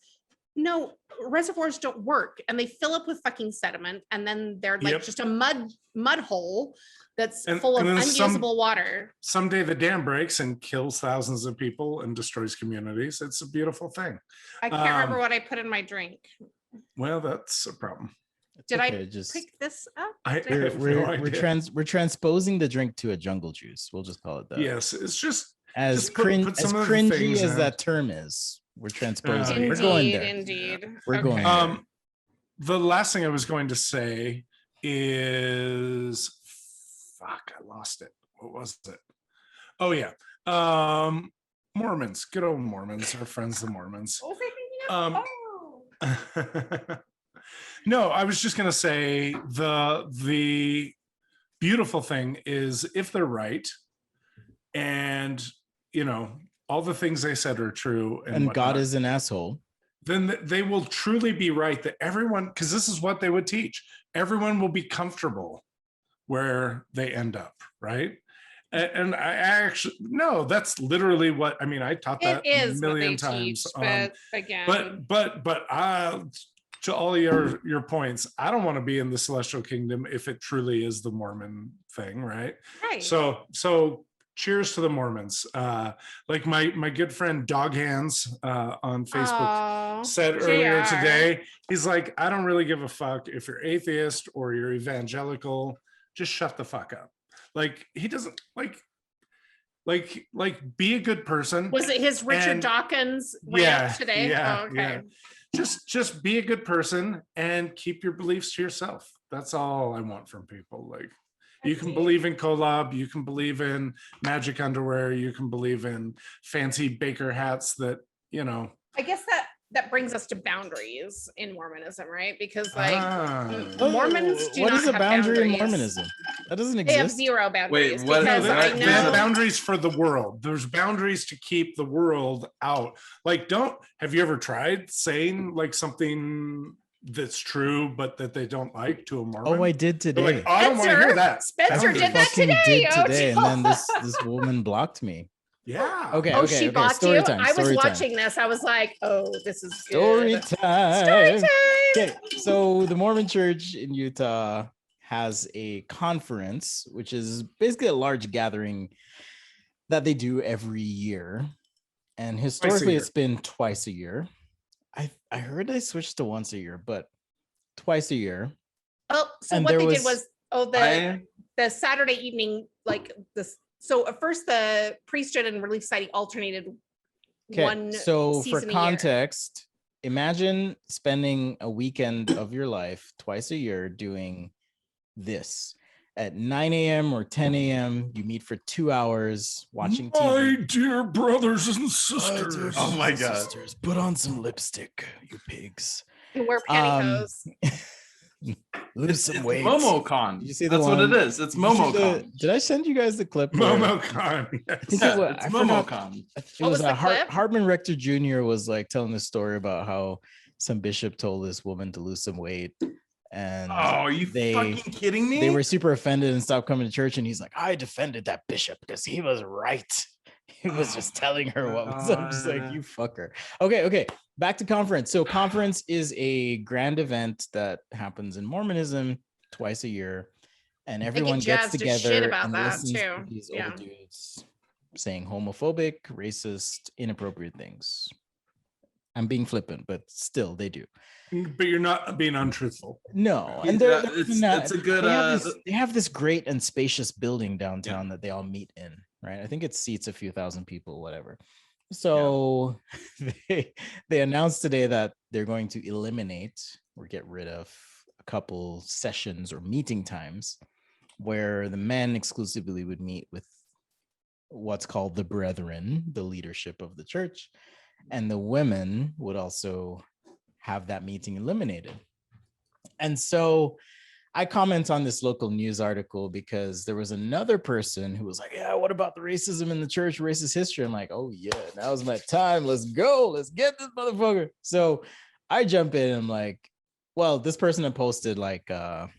No, reservoirs don't work, and they fill up with fucking sediment, and then they're like Yep. just a mud hole that's And- full of and then unusable water. Someday the dam breaks and kills thousands of people and destroys communities. It's a beautiful thing. I can't remember um, what I put in my drink. Well, that's a problem. It's Did I okay, just Pick this up. I Did I- we're have no we're, idea. we're transposing the drink to a jungle juice. We'll just call it that. Yes, it's just As just put as some of the cringy things as in. that term is, we're transposing. Indeed, we're going Indeed, there. indeed. We're going Okay. there. The last thing I was going to say is fuck, I lost it. What was it? Oh yeah. Mormons, good old Mormons, our friends the Mormons. What was I thinking of? Um, No, I was just gonna say the beautiful thing is if they're right, and you know all the things they said are true, And God whatnot, is an asshole. then they will truly be right that everyone, because this is what they would teach, everyone will be comfortable where they end up, right? And I actually no, that's literally what I mean. I taught that It is a million what they times. teach, but again, But to all your points, I don't want to be in the celestial kingdom if it truly is the Mormon thing, right? right. So cheers to the Mormons. Like my good friend Dog Hands on Facebook Aw, said earlier JR. today, he's like, I don't really give a fuck if you're atheist or you're evangelical, just shut the fuck up. Like he doesn't like be a good person. Was it his Richard And- Dawkins Yeah, rant today? yeah, Oh, okay. yeah. Just be a good person and keep your beliefs to yourself. That's all I want from people. Like you can Indeed. believe in collab, you can believe in magic underwear, you can believe in fancy baker hats that, you know. I guess that that brings us to boundaries in Mormonism, right? Because like Ah. Mormons do what not is a have boundary in boundaries. Mormonism? That doesn't They have exist. zero boundaries. what- No, because they, I they have know boundaries for the world. There's boundaries to keep the world out. Like, have you ever tried saying like something that's true, but that they don't like to a Mormon? Oh, I did They're today. like, oh, I don't want to hear that. Spencer did that Fucking today. did Oh, today, and then Jill. this woman blocked me. Yeah. Okay. Oh, she blocked Story you. time. I was story time. watching this. I was like, oh, this is Story good. time. Story time. Okay, so the Mormon Church in Utah has a conference, which is basically a large gathering that they do every year. And historically, year. it's been twice a year. I heard they switched to once a year, but twice a year. Oh, so And what there they did was, I- the Saturday evening, like this. So at first, the priesthood and Relief Society alternated Okay, one so for season a year. context, imagine spending a weekend of your life twice a year doing this. At 9 a.m. or 10 a.m., you meet for 2 hours watching My TV. dear brothers and sisters. Oh my God. Sisters, put on some lipstick, you pigs. And wear pantyhose. Lose some It's weight. MomoCon. Did you see the That's what one- it is. It's Did you see MomoCon. did I send you guys the clip? where- MomoCon. I Yes. think Yeah, it it's I forgot- MomoCon. It What was was the clip? Hardman Rector Jr. was like telling this story about how some bishop told this woman to lose some weight, and Oh, are you they- fucking kidding me? they were super offended and stopped coming to church. And he's like, I defended that bishop because he was right. He was just telling her what was. I'm just like, God. you fucker. Okay. Back to conference. So conference is a grand event that happens in Mormonism twice a year, and everyone gets jazzed as shit together about and that, listens to too. these Yeah. old dudes saying homophobic, racist, inappropriate things. I'm being flippant, but still, they do. But you're not being untruthful. No, Yeah, and they're it's a good, they have this great and spacious building downtown that they all meet in, right? I think it seats a few thousand people, whatever. So they announced today that they're going to eliminate or get rid of a couple sessions or meeting times where the men exclusively would meet with what's called the brethren, the leadership of the church, and the women would also have that meeting eliminated. And so I comment on this local news article because there was another person who was like, yeah, what about the racism in the church, racist history? I'm like, oh yeah, now's my time. Let's go. Let's get this motherfucker. So I jump in and I'm like, well, this person had posted like a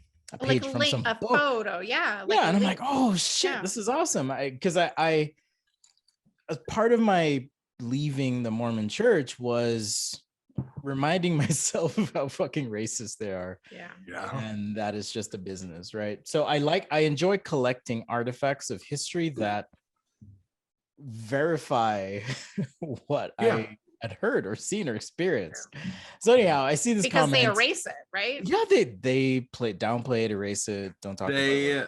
page from some a book. photo. Yeah. Yeah, and I'm link. like, oh shit, Yeah. this is awesome. Because I as part of my leaving the Mormon church was reminding myself of how fucking racist they are, Yeah. Yeah. and that is just a business, right? So I enjoy collecting artifacts of history that verify what I had heard or seen or experienced. So anyhow, I see this Because comment. they erase it, right? Yeah, they downplay it, erase it, don't talk about it. They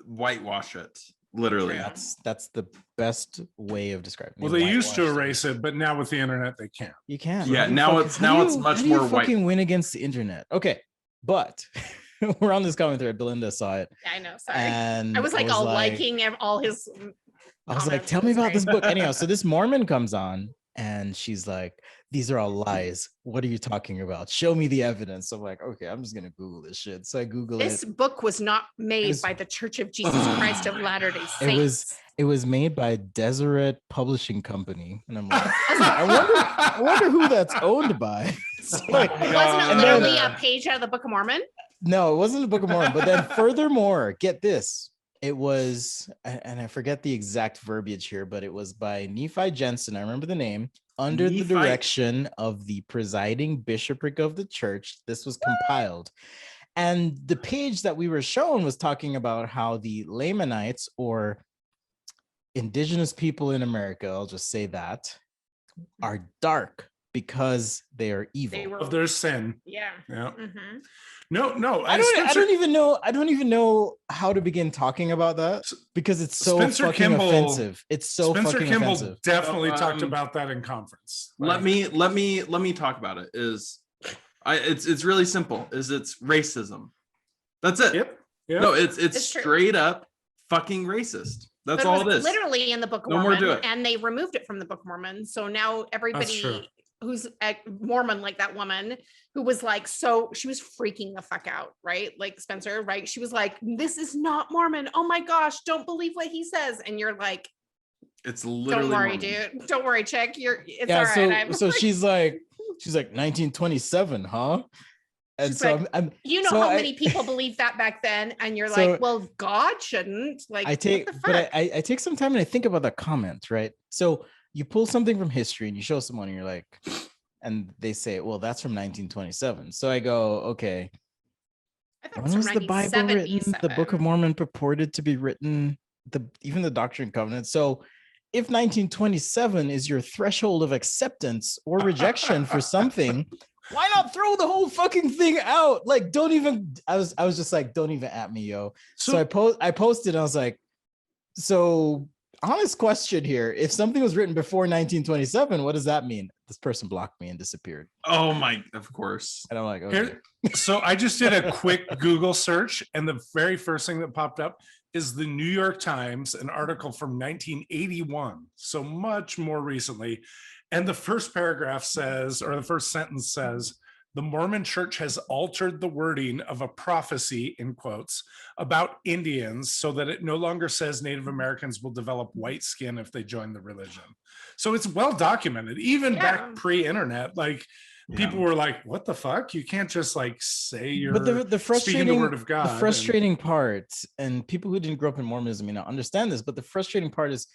whitewash it, literally. Yeah. That's the best way of describing it. Well, they used to whitewashed it. erase it, but now with the internet, they can't. You can't. Yeah, How do you now fucking- it's- how now do it's you- much how do you more white. fucking win against the internet. Okay, but we're on this comment thread. Belinda saw it, Yeah, I know. Sorry. and I was like all liking all his. I was like, comments. tell It me was about this great. book. Anyhow, so this Mormon comes on and she's like, these are all lies. What are you talking about? Show me the evidence. I'm like, okay, I'm just gonna Google this shit. So I Google This it. book was not made was- by the Church of Jesus Christ of Latter-day Saints. It was made by Deseret Publishing Company, and I'm like, I wonder who that's owned by. So, like, Wasn't it And literally then- a page out of the Book of Mormon? no, it wasn't the Book of Mormon. But then furthermore, get this. It was, and I forget the exact verbiage here, but it was by Nephi Jensen. I remember the name. Under the Nephi- direction of the presiding bishopric of the church, this was compiled. And the page that we were shown was talking about how the Lamanites, or indigenous people in America, I'll just say that, are dark because they are evil. They were. Of their sin. Yeah. Yeah. Mhm. No. I don't even know how to begin talking about that because it's so Spencer fucking Kimball- offensive. It's so Spencer fucking Kimball offensive. definitely So, talked about that in conference. let me talk about it. It's really simple. It's racism. That's it. Yep. No, it's It's true. straight up fucking racist. That's But all was it is. literally in the Book of No more Mormon, do it. and they removed it from the Book of Mormon. So now everybody true. who's a Mormon, like that woman who was like, so she was freaking the fuck out, right? Like Spencer, right? She was like, this is not Mormon. Oh my gosh, don't believe what he says. And you're like, It's literally don't worry, Mormon. dude. Don't worry, chick. It's Yeah, all right. so she's like 1927, huh? And She's so like, I'm you know so how I- many people believed that back then, and you're So- like, well, God shouldn't. Like, I what take, the fuck? but I take some time and I think about the comments, right? So you pull something from history and you show someone and you're like, and they say, well, that's from 1927. So I go, okay, I thought it when was from the Bible written? The Book of 1977. Mormon purported to be written, even the Doctrine and Covenants. So if 1927 is your threshold of acceptance or rejection for something, why not throw the whole fucking thing out? Like, don't even. I was just like, don't even at me, yo. So I posted. And I was like, so honest question here: if something was written before 1927, what does that mean? This person blocked me and disappeared. Oh my, of course. And I'm like, okay. So I just did a quick Google search, and the very first thing that popped up is the New York Times, an article from 1981, so much more recently. And the first paragraph says, or the first sentence says, the Mormon Church has altered the wording of a prophecy, in quotes, about Indians so that it no longer says Native Americans will develop white skin if they join the religion. So it's well documented, even back pre-internet. Like, people were like, what the fuck? You can't just like say you're the speaking the word of God. The frustrating part, and people who didn't grow up in Mormonism may not understand this, but the frustrating part is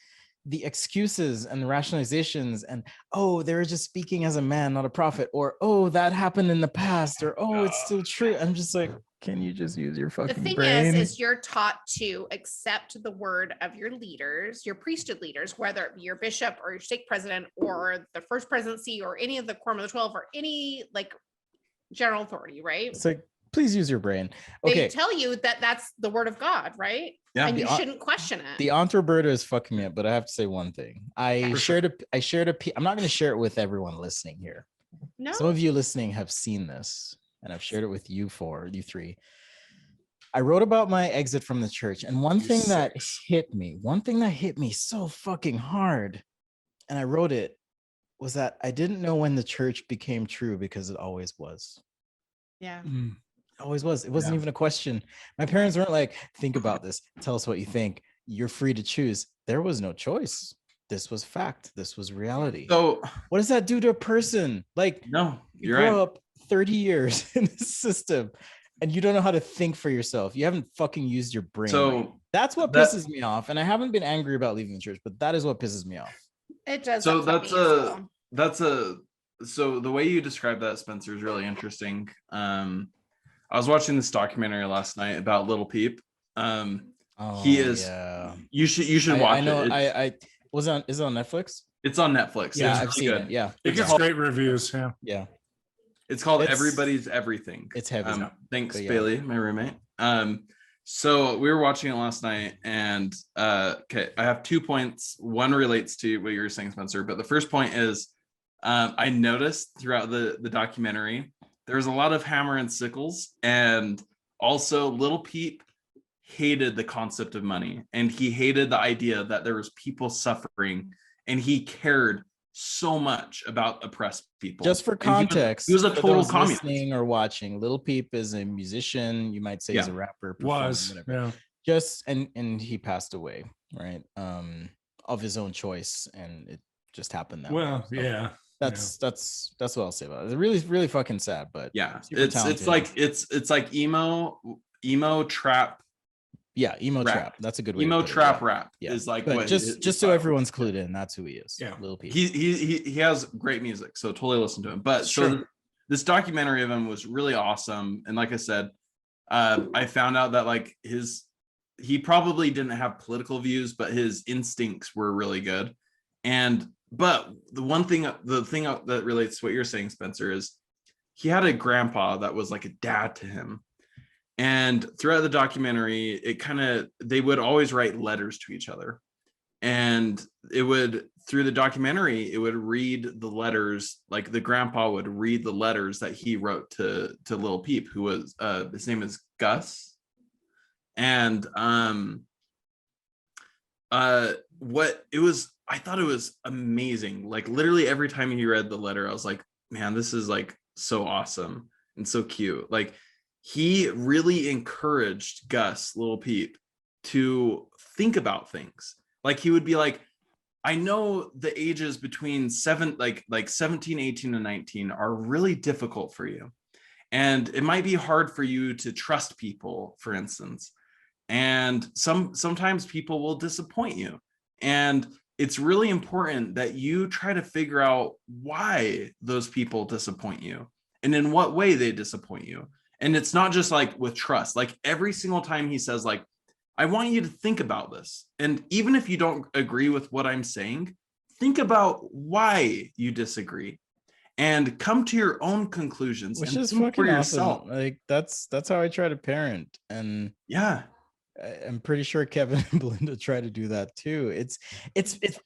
the excuses and the rationalizations and, oh, they're just speaking as a man, not a prophet, or, oh, that happened in the past, or, oh, it's still true. I'm just like, can you just use your The fucking thing brain? is you're taught to accept the word of your leaders, your priesthood leaders, whether it be your bishop or your stake president or the first presidency or any of the Quorum of the 12 or any like general authority, right? It's like, please use your brain. They Okay, tell you that that's the word of God, right? Yeah. And you The- shouldn't question it. the Aunt Roberta is fucking me up, but I have to say one thing. I shared I'm not going to share it with everyone listening here. No, Some of you listening have seen this, and I've shared it with you three. I wrote about my exit from the church, and one thing that hit me so fucking hard, and I wrote it, was that I didn't know when the church became true because it always was. yeah. Always was. It wasn't even a question. My parents weren't like, think about this, tell us what you think, you're free to choose. There was no choice. This was fact. This was reality. So What does that do to a person? Like, no, you you're grow right. up 30 years in this system and you don't know how to think for yourself. You haven't fucking used your brain. So That's what pisses me off. And I haven't been angry about leaving the church, but that is what pisses me off. It does. So upset me as well. so the way you describe that, Spencer, is really interesting. I was watching this documentary last night about Little Peep. He is. Yeah. You should watch I know. it. I was on. Is it on Netflix? It's on Netflix. Yeah, It's I've really seen good. it. Yeah, It gets great reviews. Yeah. yeah. It's called It's- Everybody's Everything. It's heavy. Thanks, But yeah. Bailey, my roommate. So we were watching it last night, and okay, I have 2 points. One relates to what you were saying, Spencer, but the first point is I noticed throughout the documentary there's a lot of hammer and sickles, and also Little Peep hated the concept of money, and he hated the idea that there was people suffering, and he cared so much about oppressed people. Just for And context, he was a for total those communist. listening or watching, Little Peep is a musician. You might say he's a rapper. performer, Was. whatever. Yeah. Just and he passed away, right? Of his own choice, and it just happened that way. Well, So yeah. that's what I'll say about it. It's really fucking sad, but Yeah, super it's talented. like it's like emo trap yeah, emo rap. trap. That's a good way. emo to put it, trap yeah. rap Yeah. is like But what just so style. everyone's clued in, that's who he is. Yeah. Little Peep. He has great music, so totally listen to him. But so this documentary of him was really awesome, and like I said, I found out that like he probably didn't have political views, but his instincts were really good. But the thing that relates to what you're saying, Spencer, is he had a grandpa that was like a dad to him. And throughout the documentary, they would always write letters to each other. And through the documentary, it would read the letters, like the grandpa would read the letters that he wrote to Little Peep, who was, his name is Gus. And what it was, I thought it was amazing. Like literally every time he read the letter, I was like, man, this is like so awesome and so cute. Like he really encouraged Gus, little Peep, to think about things. Like he would be like, I know the ages between 17, 18, and 19 are really difficult for you. And it might be hard for you to trust people, for instance. And sometimes people will disappoint you. And it's really important that you try to figure out why those people disappoint you and in what way they disappoint you. And it's not just like with trust. Like every single time he says, like, I want you to think about this. And even if you don't agree with what I'm saying, think about why you disagree and come to your own conclusions. Which and is think fucking for awesome. yourself. Like that's how I try to parent. And Yeah. I'm pretty sure Kevin and Belinda try to do that too. It's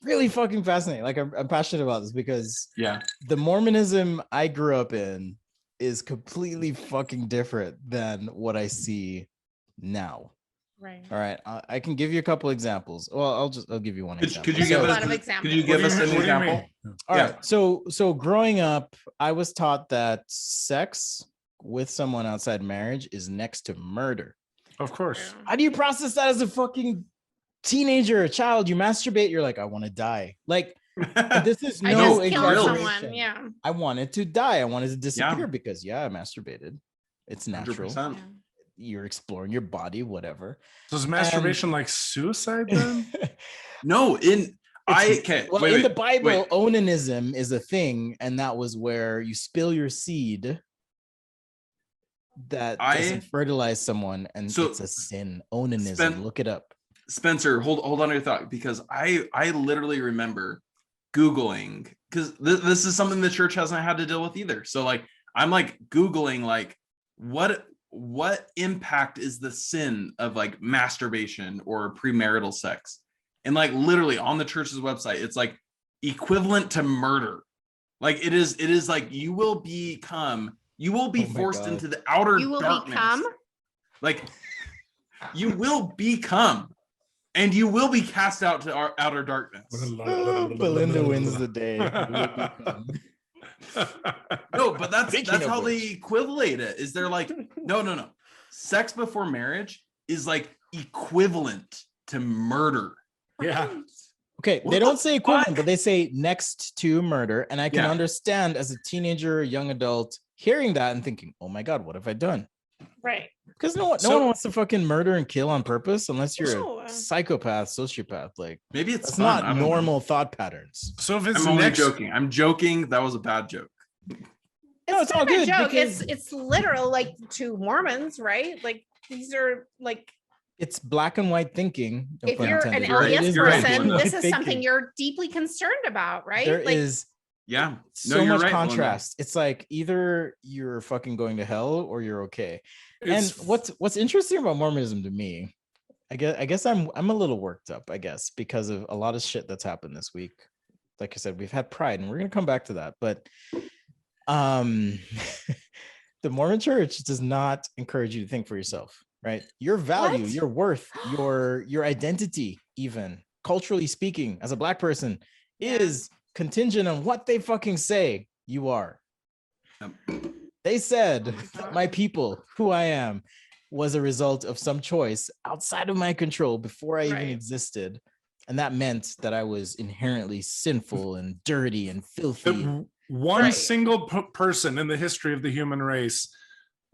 really fucking fascinating. Like I'm passionate about this because Yeah. the Mormonism I grew up in is completely fucking different than what I see now. Right. All right, I can give you a couple examples. Well, I'll give you one example. Could you Give give a us lot of examples. Could you give What us do an you example? mean? All Yeah. right. So growing up, I was taught that sex with someone outside marriage is next to murder. Of course. How do you process that as a fucking teenager, a child? You masturbate, you're like, I want to die. Like, this is I no just killed exaggeration. someone. Yeah. I wanted to die. I wanted to disappear Yeah. because I masturbated. It's natural. 100%. You're exploring your body, whatever. So is masturbation like suicide then? No, in Well, in the Bible, wait. onanism is a thing, and that was where you spill your seed that doesn't fertilize someone, and So, it's a sin. Onanism, look it up. Spencer, hold on to your thought, because I literally remember Googling, because this is something the church hasn't had to deal with either. So like I'm like Googling like what impact is the sin of like masturbation or premarital sex, and like literally on the church's website it's like equivalent to murder. Like it is like you will be forced into the outer darkness. Like you will become, and you will be cast out to our outer darkness. Belinda wins the day. No, but that's how which. they equivalent it. Is they're like, no. Sex before marriage is like equivalent to murder. Yeah. Okay, What they don't the say equivalent, fuck? but they say next to murder. And I can Yeah. understand as a teenager, young adult, hearing that and thinking, oh my God, what have I done? Right. Because no one wants to fucking murder and kill on purpose unless you're No. a psychopath, sociopath. Like Maybe it's that's fun. I not don't know. normal thought patterns. So if it's I'm only next, joking. I'm joking. That was a bad joke. No, it's not all a good joke. because- It's literal, like to Mormons, right? Like these are like It's black and white thinking. no if pun you're an intended. You're right. It LDS is You're right, black and person, Belinda. white this is something thinking. you're deeply concerned about, right? There like is Yeah. so you're much right, Belinda. contrast. It's like either you're fucking going to hell or you're okay. it's, And what's interesting about Mormonism to me, I guess I'm a little worked up, I guess, because of a lot of shit that's happened this week. Like I said, we've had Pride, and we're gonna come back to that. But the Mormon Church does not encourage you to think for yourself, right? Your value, What? your worth, your identity, even culturally speaking, as a black person, Yeah. is contingent on what they fucking say you are. Yep. They said Oh my that God. my people, who I am, was a result of some choice outside of my control before I even Right. existed. And that meant that I was inherently sinful and dirty and filthy. that one Right. single person in the history of the human race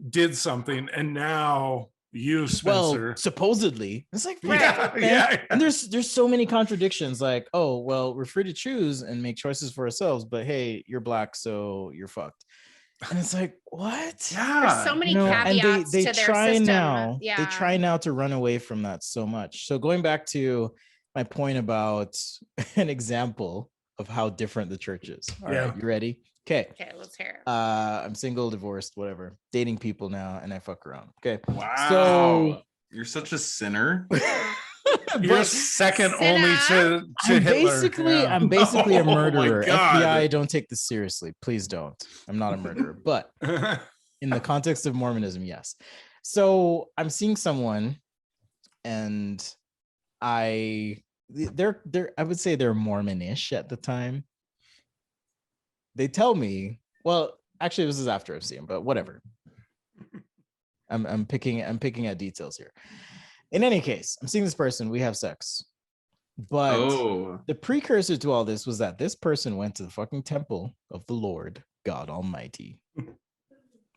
did something, and now you, Spencer. Well, supposedly. It's like, yeah, fuck, man. yeah. And there's so many contradictions. Like, oh, well, we're free to choose and make choices for ourselves, but hey, you're black, so you're fucked. And it's like, what? Yeah. there's so many You know, and caveats they to their try system. now. Yeah. They try now to run away from that so much. So going back to my point about an example of how different the church is. All Yeah. right, you ready? Okay. Okay, let's hear it. I'm single, divorced, whatever, dating people now, and I fuck around. Okay. Wow. So You're such a sinner. You're But second Sit only to I'm Hitler. I'm basically a Oh my murderer. God. FBI, don't take this seriously. Please don't. I'm not a murderer. But Yeah. in the context of Mormonism, yes. So I'm seeing someone, and they're I would say they're Mormonish at the time. They tell me, well, actually, this is after I've seen them, but whatever. I'm picking at details here. In any case, I'm seeing this person, we have sex. But the precursor to all this was that this person went to the fucking temple of the Lord God Almighty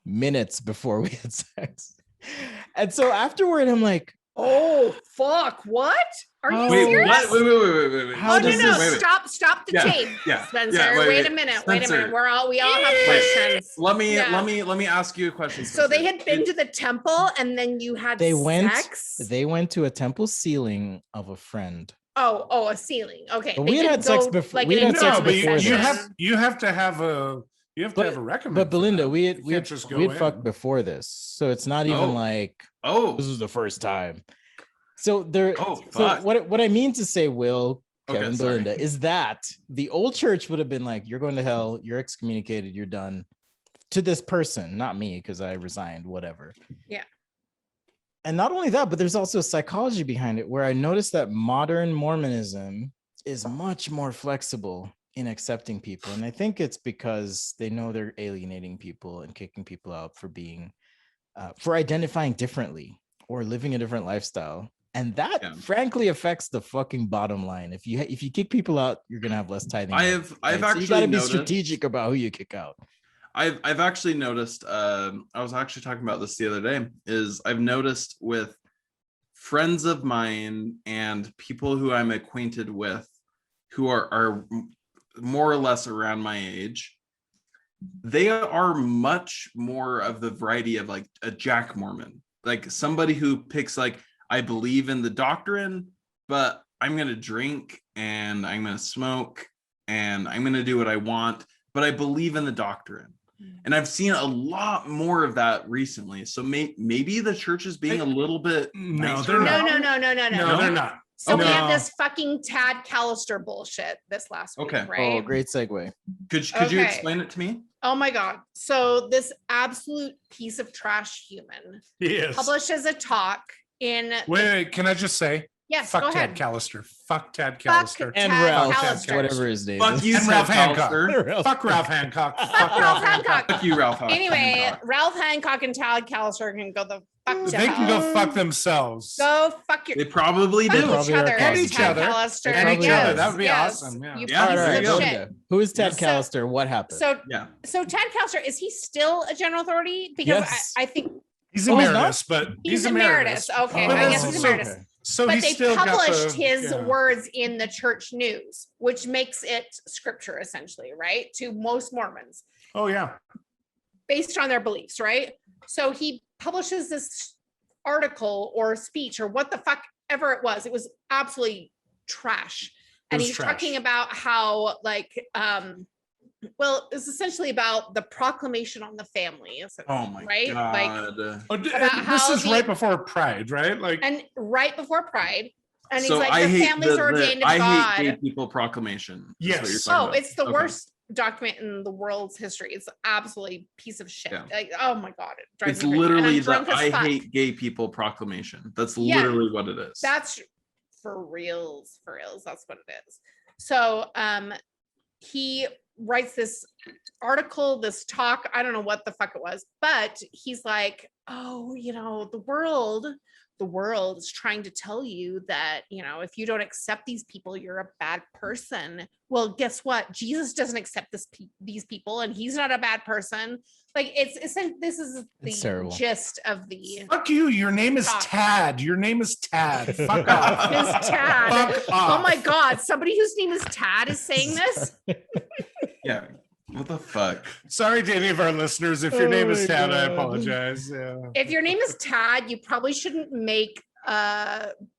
minutes before we had sex. And so afterward, I'm like, oh fuck, what? Are you Wait, serious? what? Wait. How does this- Stop the tape. Spencer. Wait a minute. Spencer. We all have questions. Let me ask you a question. So they had been to the temple and then you had sex? They went to a temple ceiling of a friend. Oh, a ceiling. Okay. But we had sex before. Like we had sex but before this. you have to have a recommend. But Belinda, we had in. fucked before this, so it's not even like this is the first time. So there. So what I mean to say, Will, Kevin, Belinda, is that the old church would have been like, you're going to hell, you're excommunicated, you're done. To this person, not me, because I resigned, whatever. Yeah. And not only that, but there's also psychology behind it, where I noticed that modern Mormonism is much more flexible in accepting people. And I think it's because they know they're alienating people and kicking people out for being, for identifying differently or living a different lifestyle. And that frankly affects the fucking bottom line. If you kick people out, you're going to have less tithing. I've actually you got to be strategic about who you kick out. I've actually noticed, I was actually talking about this the other day, is I've noticed with friends of mine and people who I'm acquainted with who are more or less around my age, they are much more of the variety of like a Jack Mormon, like somebody who picks like, I believe in the doctrine, but I'm going to drink and I'm going to smoke and I'm going to do what I want, but I believe in the doctrine. And I've seen a lot more of that recently. So maybe the church is being a little bit nicer. No, they're not. So we had this fucking Tad Callister bullshit this last week, right? Oh, great segue. Could you explain it to me? Oh my God. So this absolute piece of trash human publishes a talk in... Wait, can I just say? Yes, fuck go Tad ahead. Callister. Fuck Tad Callister. And Ralph, whatever his name Fuck is. you, And Ralph Hancock. Callister. Fuck Ralph Hancock. Fuck Ralph Hancock. Fuck you, Ralph Hancock. Anyway, Ralph Hancock and Tad Callister can go the fuck to They can hell. go fuck themselves. Go fuck your... They probably Fuck do. each other. And each Tad other. Callister. And each Yes, other. That would be yes. awesome. Yeah. You Yeah, pieces there you of go. shit. Who is Ted So- Callister? What happened? So Tad Callister, is he still a general authority? Because Yes. I think He's Oh, he's emeritus, but he's emeritus. Okay, But I guess he's so- emeritus. So But he's they still got published the- his yeah. words in the church news, which makes it scripture essentially, right? To most Mormons, Oh yeah. based on their beliefs, right? So he publishes this article or speech or what the fuck ever it was. It was absolutely trash. And was he's trash. talking about how well, it's essentially about the proclamation on the family. Oh my Right? God. And About this how is he- right before Pride, right? Like And right before Pride. And he's So like, I the hate family's ordained of I God. hate gay people proclamation. is what Yes. you're talking Oh, about. it's the Okay. worst document in the world's history. It's absolutely piece of shit. Yeah. Like, oh my God. It drives It's me crazy. And literally I'm the drunk as I fuck. hate gay people proclamation. That's Yeah. literally what it is. That's for reals. That's what it is. So he writes this article, this talk, I don't know what the fuck it was, but he's like, oh, the world is trying to tell you that, if you don't accept these people, you're a bad person. Well, guess what? Jesus doesn't accept these people, and he's not a bad person. Like this is the terrible. gist of the fuck you. Your name is Fuck. Tad. Your name is Tad. Fuck off. Ms. Tad. Fuck off. Oh my God, somebody whose name is Tad is saying this. Yeah. What the fuck? Sorry to any of our listeners. If your name is my Tad, I God. apologize. Yeah. If your name is Tad, you probably shouldn't make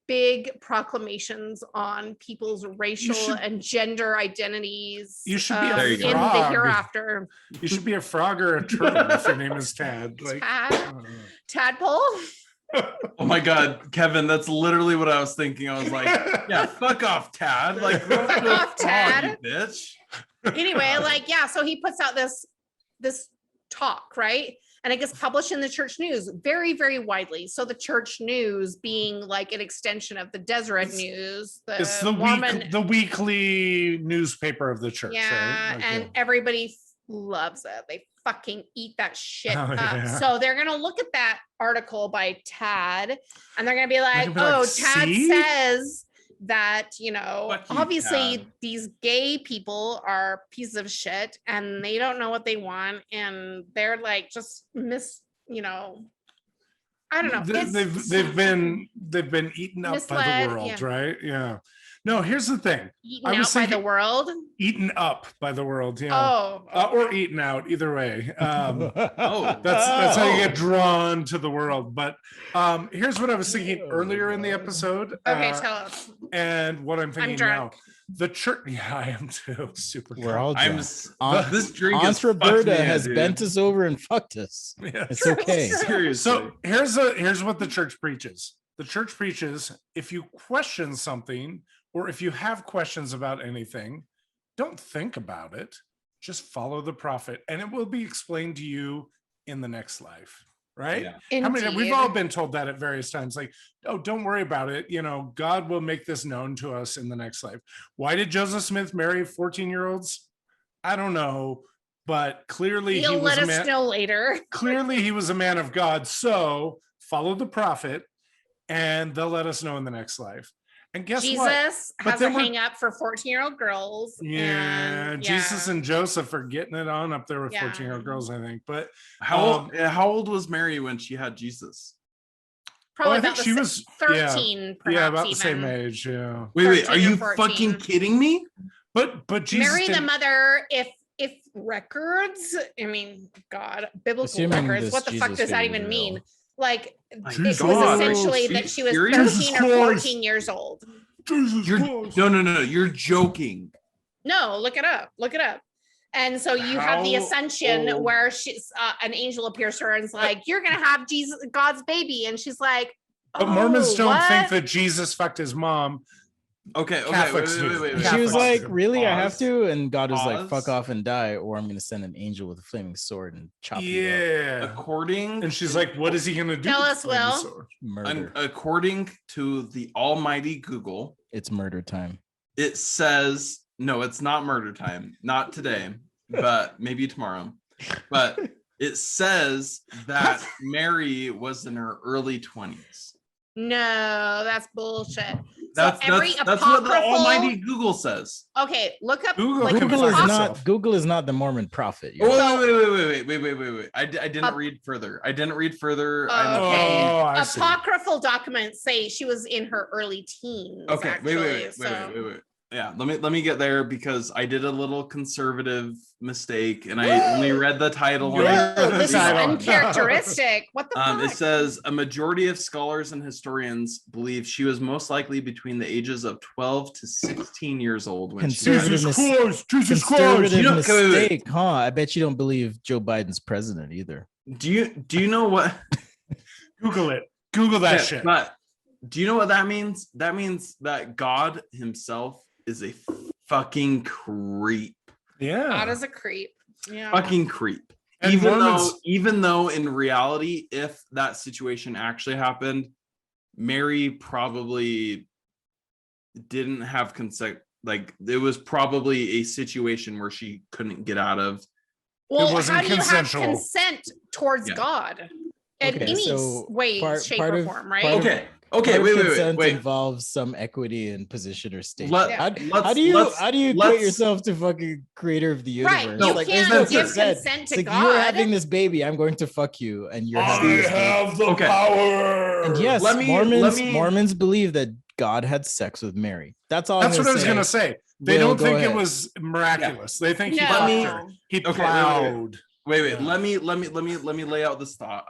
big proclamations on people's racial should- and gender identities. You should be a There you go. in the frog. hereafter. You should be a frog or a turtle if your name is Tad. Like, Tad, tadpole. Oh my God, Kevin, that's literally what I was thinking. I was like, yeah, fuck off, Tad. Like, Fuck off, Tad. you bitch. Anyway, so he puts out this talk, right? and it gets published in the church news very, very widely. So the church news being like an extension of the Deseret News, It's the Mormon, the weekly newspaper of the church. yeah, right? and everybody loves it. They fucking eat that shit Oh, up. yeah. So they're gonna look at that article by Tad, and they're gonna be like, gonna be like, "Oh, Tad "See? says that, you know, Fuck you, obviously Tad." these gay people are pieces of shit, and they don't know what they want, and they're like just you know, I don't know. They've been eaten up by Misled, the world, yeah. right? Yeah. No, here's the thing. eaten I was out by the thinking- world. Eaten up by the world, yeah. Oh, Or eaten out, either way. Oh, That's how you Oh. get drawn to the world. But here's what I was thinking eurlier in the episode. okay. Tell us. And what I'm thinking now. drunk. The church, yeah, I am too. Super We're drunk. all I'm drunk. s- Aunt- this drink Aunt is fucked Roberta me in, has dude. bent us over and fucked us. Yeah. It's okay. Seriously. So here's what the church preaches. The church preaches, if you question something or if you have questions about anything, don't think about it. Just follow the prophet and it will be explained to you in the next life. Right? Yeah. How many, we've Indeed. all been told that at various times, like, oh, don't worry about it. You know, God will make this known to us in the next life. Why did Joseph Smith marry 14-year-olds? I don't know, but clearly You'll he was let a us man. know later. Clearly he was a man of God. So follow the prophet and they'll let us know in the next life. And guess what? Jesus But has a then we're- hang up for 14-year-old girls. Yeah, and, Jesus and Joseph are getting it on up there with Yeah. 14-year-old girls, I think. But How old was Mary when she had Jesus? probably I think about she the was 13, perhaps yeah, about the even. same age. Yeah. Wait, 13 are or you 14. fucking kidding me? But Jesus Marry the didn't- mother if records. I mean, God, biblical Assuming records. this What the fuck Jesus does that figure even is mean? real. Like, My it was God. essentially Are that you she was serious? 13 or Jesus 14 years old. Jesus You're Christ. no. You're joking. No, look it up. Look it up. And so you have the How ascension old- where she's an angel appears to her and is like, "You're gonna have Jesus, God's baby," and she's like, But Mormons "Oh, don't think what?" that Jesus fucked his mom. Okay. Catholics do. Wait. She Catholics was like, do. really? I have Pause. to? And God was like, fuck Pause. off and die, or I'm going to send an angel with a flaming sword and chop you up. Yeah. According And she's like, what is he going to do? Tell with us, the flaming Will. sword? Murder. according to the almighty Google, It's murder time. it says no, it's not murder time. Not today, but maybe tomorrow. But it says that Mary was in her early 20s. No, that's bullshit. That's so every that's what the apocryphal. almighty Google says. Okay, look up. Google like, can Google is fuck not yourself. Google is not the Mormon prophet. Oh, You're- wait. I didn't Up- read further. I didn't read further. Okay. Oh, I see. Apocryphal documents say she was in her early teens. Okay, actually, wait. Yeah, let me get there because I did a little conservative mistake and I only read the title. and I Yeah, Whoa, didn't this is read title. on. uncharacteristic. What the fuck? It says a majority of scholars and historians believe she was most likely between the ages of 12 to 16 years old when she Conservative died. Jesus Christ, Jesus Christ. Conservative You know- okay, wait. mistake, huh? I bet you don't believe Joe Biden's president either. Do you know what? Google it. Google that Yeah, shit. But do you know what that means? That means that God himself is a fucking creep. Yeah. God is a creep. Yeah. Fucking creep. And Mormons- Even though in reality, if that situation actually happened, Mary probably didn't have consent. Like it was probably a situation where she couldn't get out of. Well, wasn't how do you consensual. have consent towards Yeah. God in Okay, any so way, shape, or form, right? part of- Okay, part of wait. consent involves some equity in position or state. Let- Yeah. How let's- do you let's- equate let's- yourself to fucking creator of the universe? Right. No, You like, can't there's no give consent. consent It's to like God. you're having this baby, I'm going to fuck you, and you're having I this baby. have the Okay. power. And yes, Let me- Mormons believe that God had sex with Mary. That's all. That's I'm what I was say. going to say. They Will, don't go think ahead. it was miraculous. They think he No. fucked me- her. He Okay, wait. plowed. Wait. Yeah. Let me lay out this thought.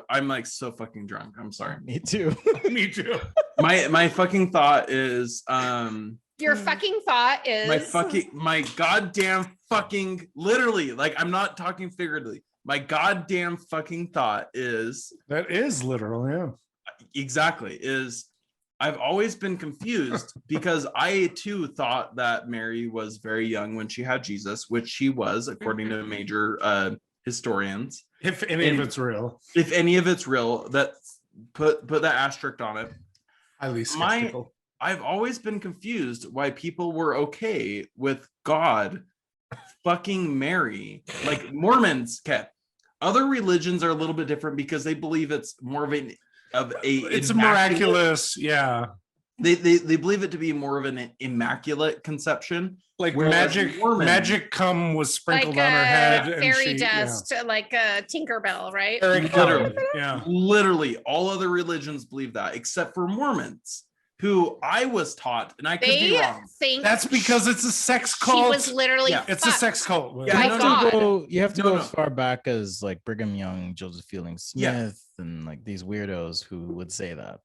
I'm like so fucking drunk. I'm sorry. Me too. Me too. My fucking thought is Your fucking thought is my goddamn fucking literally, like I'm not talking figuratively. My goddamn fucking thought is That is literal, yeah. exactly is I've always been confused because I too thought that Mary was very young when she had Jesus, which she was according to major historians, If any of it's real, if any of it's real, that put that asterisk on it. highly skeptical. I've always been confused why people were okay with God fucking Mary. Like Mormons, other religions are a little bit different because they believe it's more of a It's a miraculous, yeah. They believe it to be more of an immaculate conception. Like Whereas magic cum was sprinkled Like on her head, and fairy she, dust, like a Tinkerbell, right? Literally, all other religions believe that, except for Mormons, who I was taught, and I could be wrong. That's because it's a sex cult. She was literally it's a sex cult. Yeah, you have to go as far back as like Brigham Young, Joseph Fielding Smith, and like these weirdos who would say that.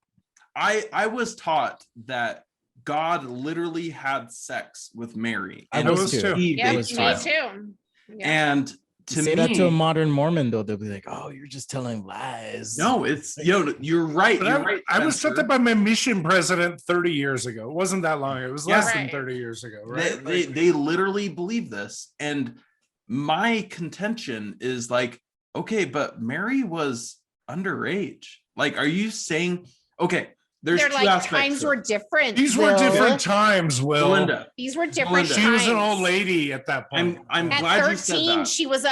I was taught that God literally had sex with Mary. I was too. Yeah, me too. Yeah. And to say that to a modern Mormon, though, they'll be like, "Oh, you're just telling lies." No, it's you're right. I was taught that by my mission president 30 years ago. It wasn't that long. It was less than 30 years ago, right? They literally believe this, and my contention is like, okay, but Mary was underage. Like, are you saying okay? There's They're two like aspects. times were different. These were different times, Will. Belinda. These were different times. She was an old lady at that point. I'm at glad 13, you said that. she was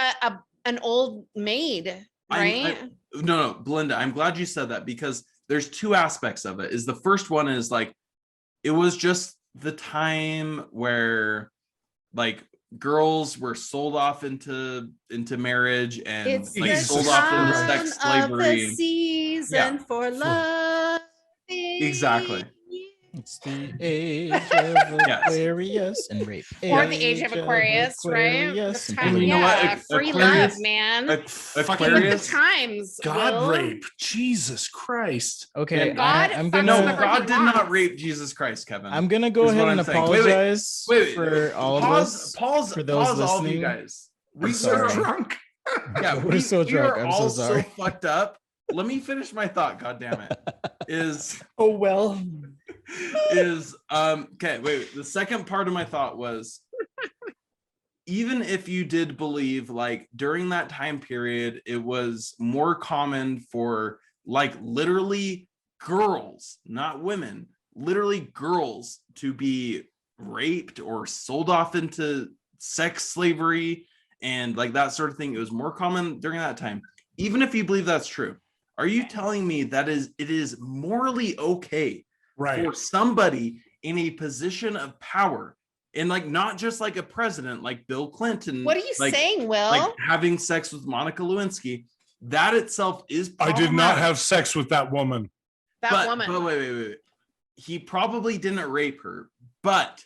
an old maid, right? No, Belinda, I'm glad you said that because there's two aspects of it. Is the first one is like it was just the time where like girls were sold off into marriage and It's like the sold off into sex slavery. Of the season for love. Exactly. It's the age of Aquarius and rape. Or the age of Aquarius, right? The Time, you know what? free Aquarius- love, man. Aquarius. The times. God Will. rape. Jesus Christ. Okay, God I'm fucks gonna. No, whoever God he did not wants. rape Jesus Christ, Kevin. I'm gonna go is ahead what and I'm saying. apologize Wait, for all of pause, us. Pause, for those pause all of you listening. guys. I'm We so are drunk. Yeah, We're so drunk. are I'm so all sorry. fucked up. Let me finish my thought. God damn it. Oh well. Okay, wait. The second part of my thought was even if you did believe like during that time period, it was more common for like literally girls, not women, literally girls to be raped or sold off into sex slavery and like that sort of thing. It was more common during that time. Even if you believe that's true, are you telling me that it is morally okay for somebody in a position of power and like not just like a president like Bill Clinton? What are you saying, Will? Like having sex with Monica Lewinsky, that itself is I did not have sex with that woman. But wait. He probably didn't rape her, but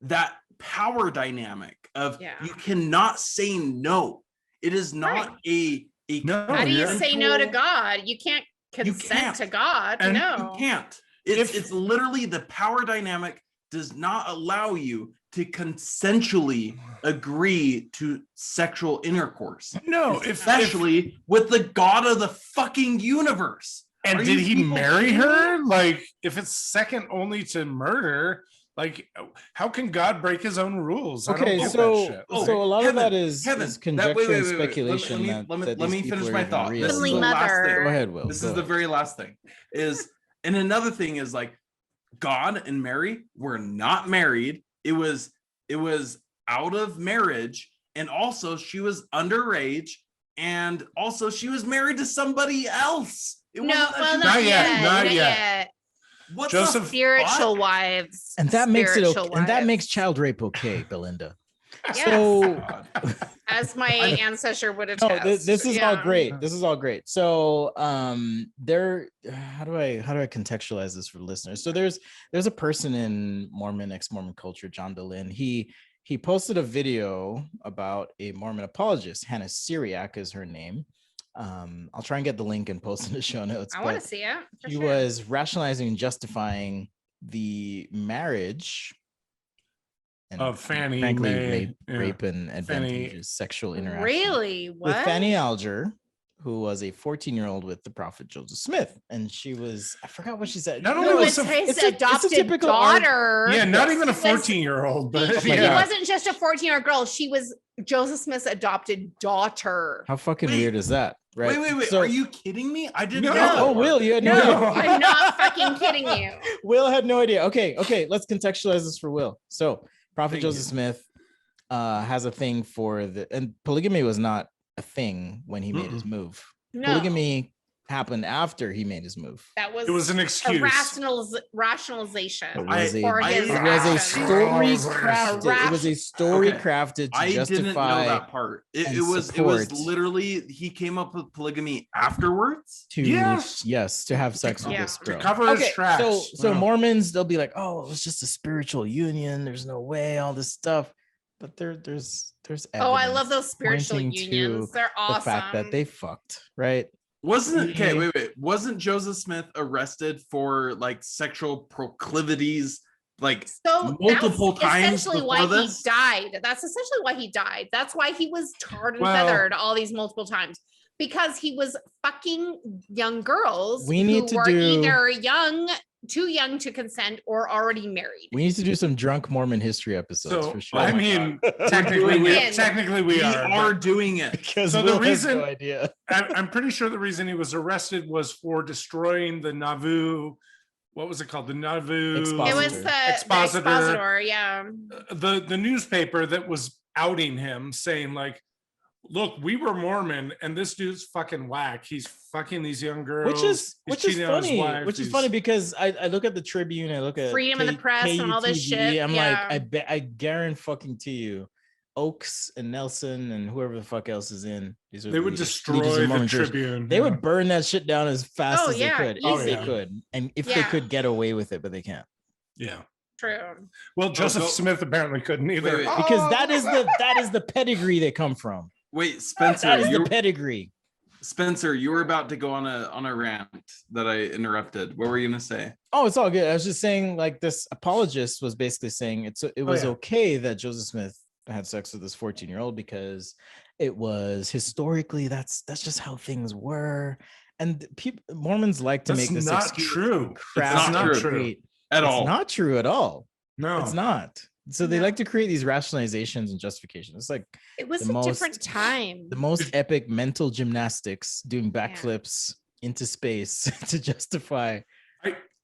that power dynamic of you cannot say no. It is not a no. How do you say no to God? You can't consent to God. And no, you can't. It's literally the power dynamic does not allow you to consensually agree to sexual intercourse. No, especially with the God of the fucking universe. And did he marry her? Like, if it's second only to murder, like, how can God break his own rules? Okay, so a lot of that is conjecture and speculation. Let me finish my thought. This is the last thing. Go ahead, Will. This is the very last thing. And another thing is like God and Mary were not married. It was out of marriage, and also she was underage, and also she was married to somebody else. Not yet. What's Joseph, spiritual wives, and that makes it okay, and that makes child rape okay, Belinda. Yes. So, as my ancestor would attest. No, this is all great. This is all great. So, how do I contextualize this for listeners? So there's a person in ex-Mormon culture, John Dehlin. He posted a video about a Mormon apologist. Hannah Syriac is her name. I'll try and get the link and post in the show notes. I want to see it. He was rationalizing and justifying the marriage of Fannie frankly Mae, rape and advantageous sexual interaction. Really? What? With Fanny Alger, who was a 14-year-old with the prophet Joseph Smith, and she was, I forgot what she said. Not You only know, was it's- a- his it's a adopted typical art- daughter. Yeah, not even a He was- 14-year-old, but She yeah. wasn't just a 14-year-old girl. She was Joseph Smith's adopted daughter. How fucking Wait. weird is that? Right. Wait. So- Are you kidding me? I didn't No. know that Oh, part. Will, you had no, No, idea. I'm not fucking kidding you. Will had no idea. Okay, let's contextualize this for Will. So Prophet Thank Joseph you. Smith has a thing for and polygamy was not a thing when he made his move. No, Polygamy happened after he made his move. that was it was an a excuse. rationalization. It was for his it was a actions. story Actions. crafted. It was a story Okay. crafted to I didn't know justify that part. It and was support. literally he came up with polygamy afterwards. to Yes. to have sex with Yeah. this To girl. cover his tracks. So Yeah. Mormons, they'll be like, oh, it was just a spiritual union. There's no way, all this stuff. But there's Oh, I evidence love those spiritual pointing unions. to They're awesome. the fact that they fucked, right? Wasn't okay, Mhm. wait. Wasn't Joseph Smith arrested for like sexual proclivities like So multiple that's times essentially before why this? he died. That's essentially why he died. That's why he was tarred and Well- feathered all these multiple times, because he was fucking young girls We need who to were do- either too young to consent, or already married. We need to do some drunk Mormon history episodes So for sure. I my mean, doing technically, it. technically we are. but doing it. because so the Will has reason- no idea. I'm pretty sure the reason he was arrested was for destroying the Nauvoo. What was it called? The Nauvoo. Expositor. It was the Expositor. expositor, yeah. The newspaper that was outing him, saying like, "Look, we were Mormon, and this dude's fucking whack. He's fucking these young girls. Which is He's cheating on his funny. wife, Which is he's- funny because I look at the Tribune, I look at Freedom of the press and all this KUTV, shit, I'm yeah. like, I guarantee fucking to you, Oaks and Nelson and whoever the fuck else is in. These are They the would leaders destroy of the Mormon Church. Tribune. They yeah. would burn that shit down as fast Oh, as yeah, they could, easy. if they could, and if they Yeah. could get away with it, but they can't. Yeah. True. Well, Joseph go- Smith apparently couldn't either. wait. Because that is the pedigree they come from. Wait, Spencer, That is the you pedigree. Spencer, you were about to go on a rant that I interrupted. What were you gonna say? Oh, it's all good. I was just saying, like, this apologist was basically saying it was yeah. okay that Joseph Smith had sex with this 14-year-old because it was historically that's just how things were. And people Mormons like to That's make this not excuse true. and It's not and true. create- At it's all. not true at all. No. It's not. So they No. like to create these rationalizations and justifications. It's like It was The a most- different time. the most epic mental gymnastics, doing backflips into space to justify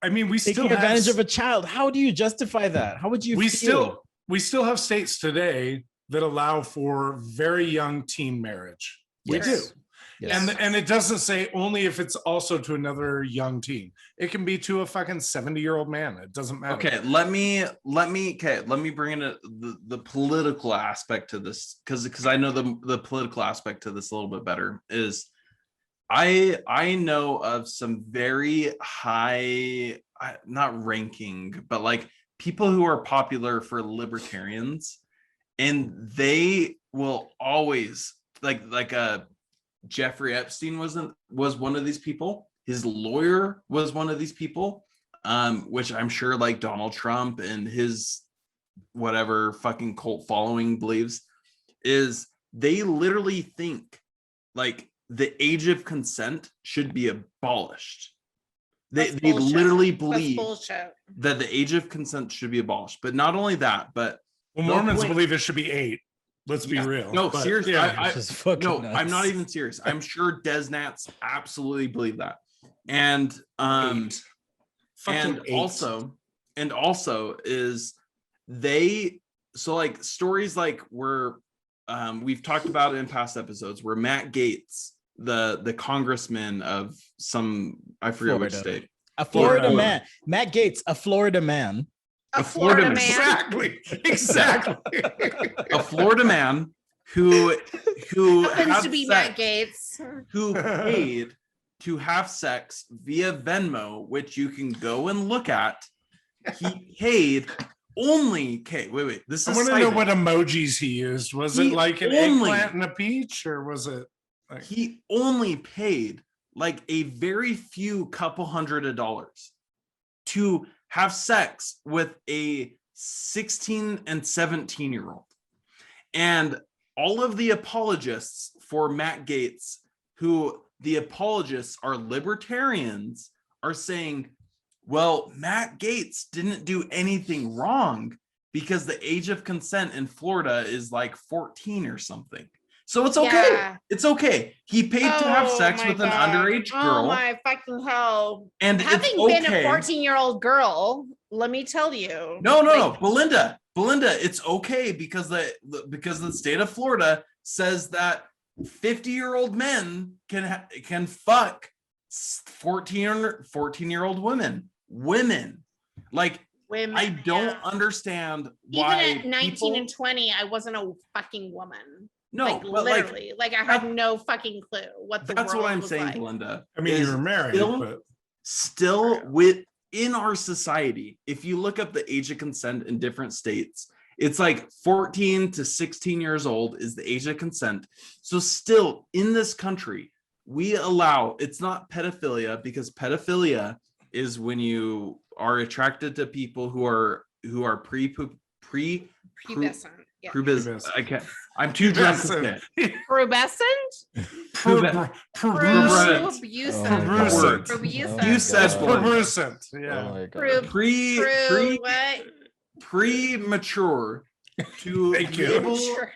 I mean, we still taking have advantage of a child. How do you justify that? How would you we feel? still have states today that allow for very young teen marriage. We Yes. do. Yes. And it doesn't say only if it's also to another young teen. It can be to a fucking 70-year-old man. It doesn't matter. Okay, let me bring in the political aspect to this because I know the political aspect to this a little bit better. Is I know of some very high, not ranking, but like people who are popular for libertarians, and they will always like Jeffrey Epstein was one of these people. His lawyer was one of these people, which I'm sure like Donald Trump and his whatever fucking cult following believes, is they literally think like the age of consent should be abolished. They That's bullshit. literally That's believe bullshit. that the age of consent should be abolished. But not only that, but Well, No Mormons point. believe it should be 8. Let's be Yeah. real. No, But, seriously, yeah. I- Which is fucking no, nuts. I'm not even serious. I'm sure Desnats absolutely believe that. And 8. Fucking and 8. also is they so like stories like where we've talked about in past episodes where Matt Gaetz, the congressman of some, I forget which Florida. state. A Florida Florida. man. Matt Gaetz, a Florida man. A Florida Florida man. man Exactly. A Florida man who happens had to be sex- Matt Gates. who paid to have sex via Venmo, which you can go and look at. He paid only, okay, wait. This I is want to know cited. what emojis he used. Was He it like an only- eggplant and a peach, or was it like He only paid like a very few couple $100 to have sex with a 16 and 17-year-old. And all of the apologists for Matt Gaetz who the apologists are libertarians are saying, well, Matt Gaetz didn't do anything wrong because the age of consent in Florida is like 14 or something. So it's okay. Yeah. It's okay. He paid to have Oh sex my with an God. underage girl. Oh my fucking hell. And Having it's been okay. a 14-year-old girl, let me tell you. No. Belinda, it's okay because the state of Florida says that 50-year-old men can fuck 14-year-old women. Like, Women, I don't understand why even at 19 people, and 20, I wasn't a fucking woman. no, Like but literally, like I had no fucking clue what the that's world what I'm was saying, like. Belinda. I mean, is you were married, still but within our society, if you look up the age of consent in different states, it's like 14 to 16 years old is the age of consent. So still in this country, we allow, it's not pedophilia, because pedophilia is when you are attracted to people who are Pubescent. Yeah. I can't, I'm too drunk to say it. Pubescent? Pubescent. Pubescent. Oh You my said God. Pubescent, Oh yeah. my God. What? Premature to Thank be you. able, Sure.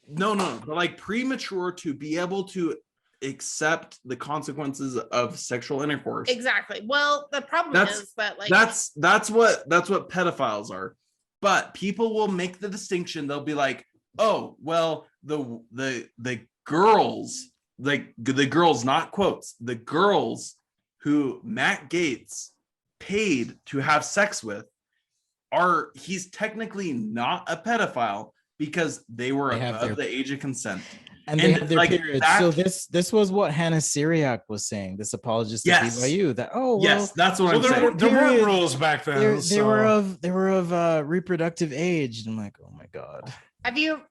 but like premature to be able to accept the consequences of sexual intercourse. Exactly. Well, the problem is that like that's what pedophiles are. But people will make the distinction. They'll be like, oh, well, the girls, like the girls, not quotes, the girls who Matt Gaetz paid to have sex with he's technically not a pedophile because they were above the age of consent. And they have their like periods. So this was what Hannah Syriac was saying, this apologist of BYU, that that's what I'm saying. There weren't rules back then. They were of reproductive age. And I'm like, oh my God. have you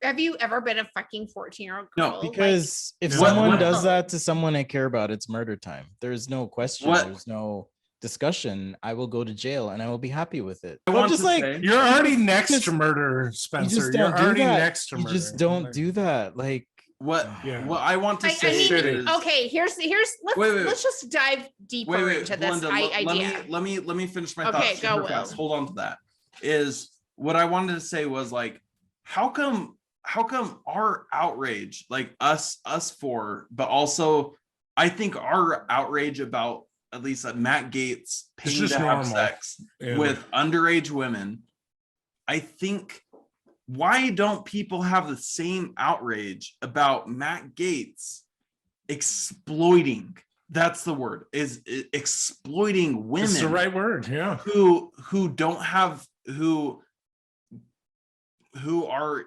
ever been a fucking 14-year-old girl? No, Because if What- someone what- does that to someone I care about, it's murder time. There's no question. There's no discussion. I will go to jail and I will be happy with it. I But want just to like say- You're already next just- to murder, you Spencer. just You're don't do already that. next to You murder. just don't do that. Like, What I want to I say mean, is, okay, here's let's just dive deeper into this Belinda, idea. let me finish my Okay, thoughts go, super fast. Will. Hold on to that. Is what I wanted to say was like, how come our outrage, like us four, but also I think our outrage about at least Matt Gaetz paying just to have normal. sex Yeah. with underage women, I think, why don't people have the same outrage about Matt Gaetz exploiting? That's the word, is exploiting women. It's the right word, yeah. Who don't have, who are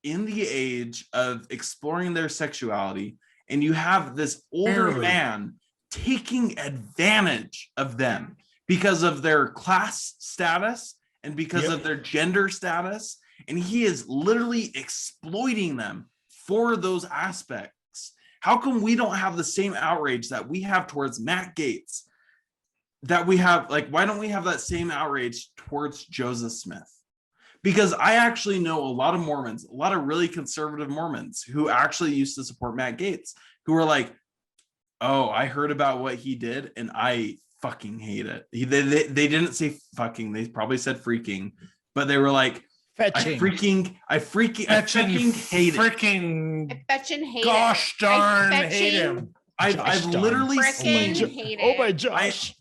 in the age of exploring their sexuality, and you have this older Barely. man taking advantage of them because of their class status and because of their gender status, and he is literally exploiting them for those aspects. How come we don't have the same outrage that we have towards Matt Gaetz? That we have, like, why don't we have that same outrage towards Joseph Smith? Because I actually know a lot of Mormons, a lot of really conservative Mormons who actually used to support Matt Gaetz, who were like, oh, I heard about what he did and I fucking hate it. They didn't say fucking, they probably said freaking, but they were like, fetching. I freaking hate it. Freaking I fetching hate gosh it. darn I hate fetching him. I've literally frickin' seen, hate Oh my it. Josh.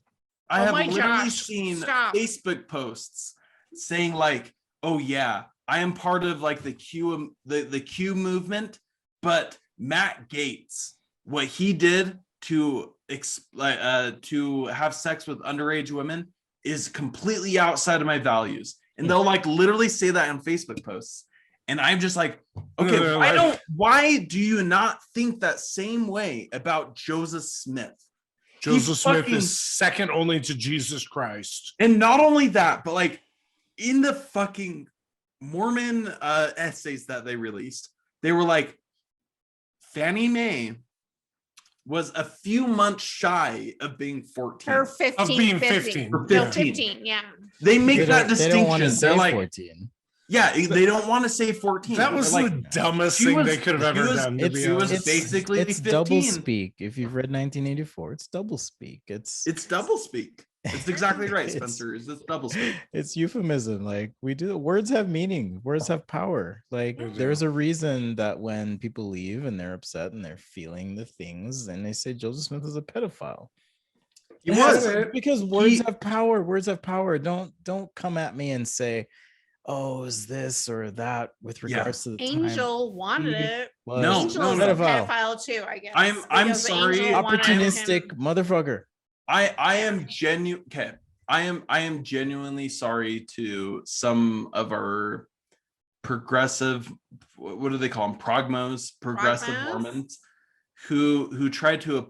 I Oh have my literally Josh, seen stop. Facebook posts saying like, oh yeah, I am part of like the Q movement, but Matt Gaetz, what he did to have sex with underage women is completely outside of my values. And they'll like literally say that on Facebook posts. And I'm just like, okay, why do you not think that same way about Joseph Smith? Joseph Smith is second only to Jesus Christ. And not only that, but like in the fucking Mormon essays that they released, they were like, Fannie Mae was a few months shy of being 14. Or 15. Of being 15. 15. Or No, 15. 15, yeah. they make They that don't wanna distinction. say They're like, 14. Yeah, they don't want to say 14. That was They're the dumbest she thing was- they could have she ever was- done. To be she was honest. basically it's 15. double speak. If you've read 1984, it's double speak. It's double speak. It's exactly right, It's- Spencer. It's double speak. it's euphemism. Like words have meaning, words have power. Like They do. there's a reason that when people leave and they're upset and they're feeling the things and they say Joseph Smith is a pedophile. He It was. has- because words He- have power. Words have power. Don't come at me and say, "Oh, is this or that?" With Yeah. regards to the time. Angel wanted it. Was No, Angel is no. a Pedophile. pedophile too, I guess. I'm because sorry. Angel wanted Opportunistic him- motherfucker. I am genuine. Okay, I am genuinely sorry to some of our progressive. What do they call them? Progressive Progmos? Mormons, who tried to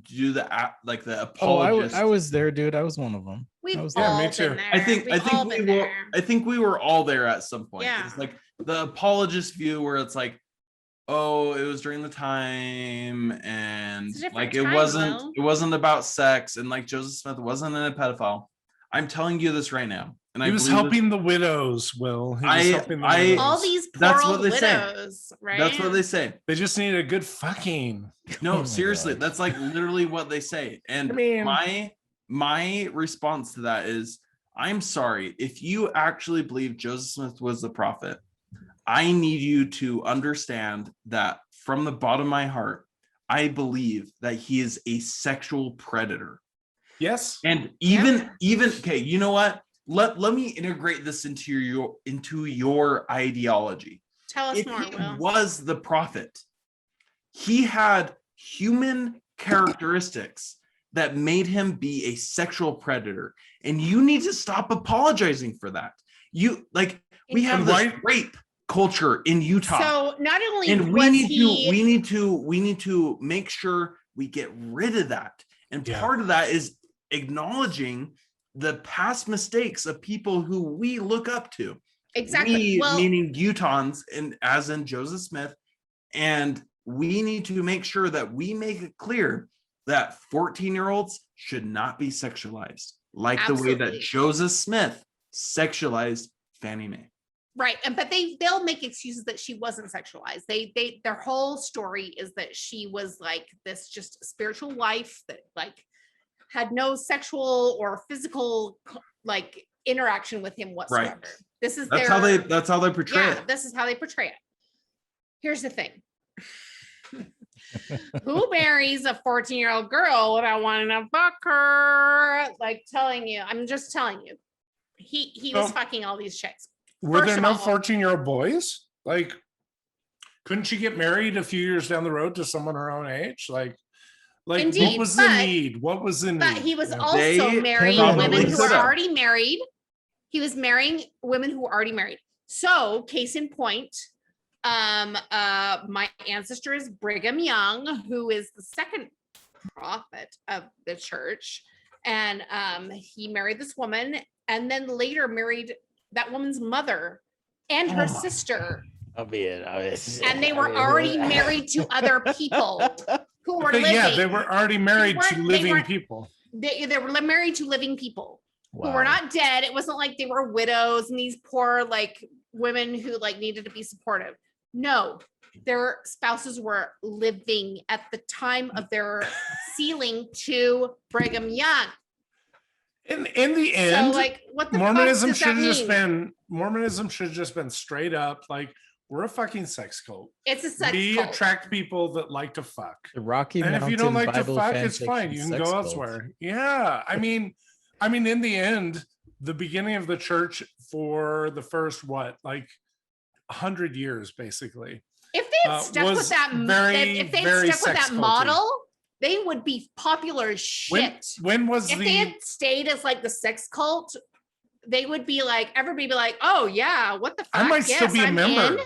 do the Oh, apologist. I was there, dude. I was one of them. We've I was all me been too. there. I think We've all been there. I think we were all there at some point. Yeah. It's like the apologist view where it's like, oh, it was during the time and It's a different like time, Will. it wasn't about sex and like Joseph Smith wasn't a pedophile. I'm telling you this right now. And He was believe helping the widows, Will. He was I- helping the I- widows. All these poor That's old what they say. widows, right? That's what they say. They just need a good fucking. No, Oh my seriously, God. that's like literally what they say. And I mean- my response to that is, I'm sorry, if you actually believe Joseph Smith was the prophet, I need you to understand that from the bottom of my heart, I believe that he is a sexual predator. Yes. And even okay, you know what? Let me integrate this into your ideology. Tell us If more, he Will. was the prophet, he had human characteristics that made him be a sexual predator, and you need to stop apologizing for that. We have this Why- rape culture in Utah, So not only and was we he need to make sure we get rid of that. And Yeah. part of that is acknowledging the past mistakes of people who we look up to. exactly We, well, meaning Utahns, and as in Joseph Smith, and we need to make sure that we make it clear that 14-year-olds should not be sexualized, like the way that Absolutely. Joseph Smith sexualized Fannie Mae. right, but they'll make excuses that she wasn't sexualized. Their whole story is that she was like this just spiritual wife that like had no sexual or physical like interaction with him whatsoever. This is That's their how they portray yeah, it. this is how they portray it. Here's the thing. Who marries a 14-year-old girl without wanting to fuck her? Like I'm just telling you. He was So- fucking all these chicks. Were First there of no all- 14-year-old boys? Like, couldn't she get married a few years down the road to someone her own age? Like what Indeed, was but- the need? What was the need? But he was Yeah. also They marrying probably women who could've. are already married. He was marrying women who were already married. So, case in point, my ancestor is Brigham Young, who is the second prophet of the church, and he married this woman, and then later married that woman's mother and her Oh my sister, And they were already married to other people who were living. Yeah, they were already married to they living weren't- people. They were married to living people who were not dead. It wasn't like they were widows and these poor like women who like needed to be supportive. No, their spouses were living at the time of their sealing to Brigham Young. In the So end, like what the Mormonism fuck does that should have just mean? been straight up like, we're a fucking sex cult. It's a sex We cult. attract people that like to fuck. The Rocky And Mountain if you don't like Bible to fuck, fan it's fine. fiction You can sex go cult. elsewhere. Yeah. I mean, in the end, the beginning of the church for the first, like 100 years, basically. If they had stuck with was that, very, if they very had stuck with sex that culty. model, they would be popular as shit. When was If the they had stayed as like the sex cult, they would be like, everybody be like, oh yeah, what the fuck? I might still Yes, be a I'm member. in.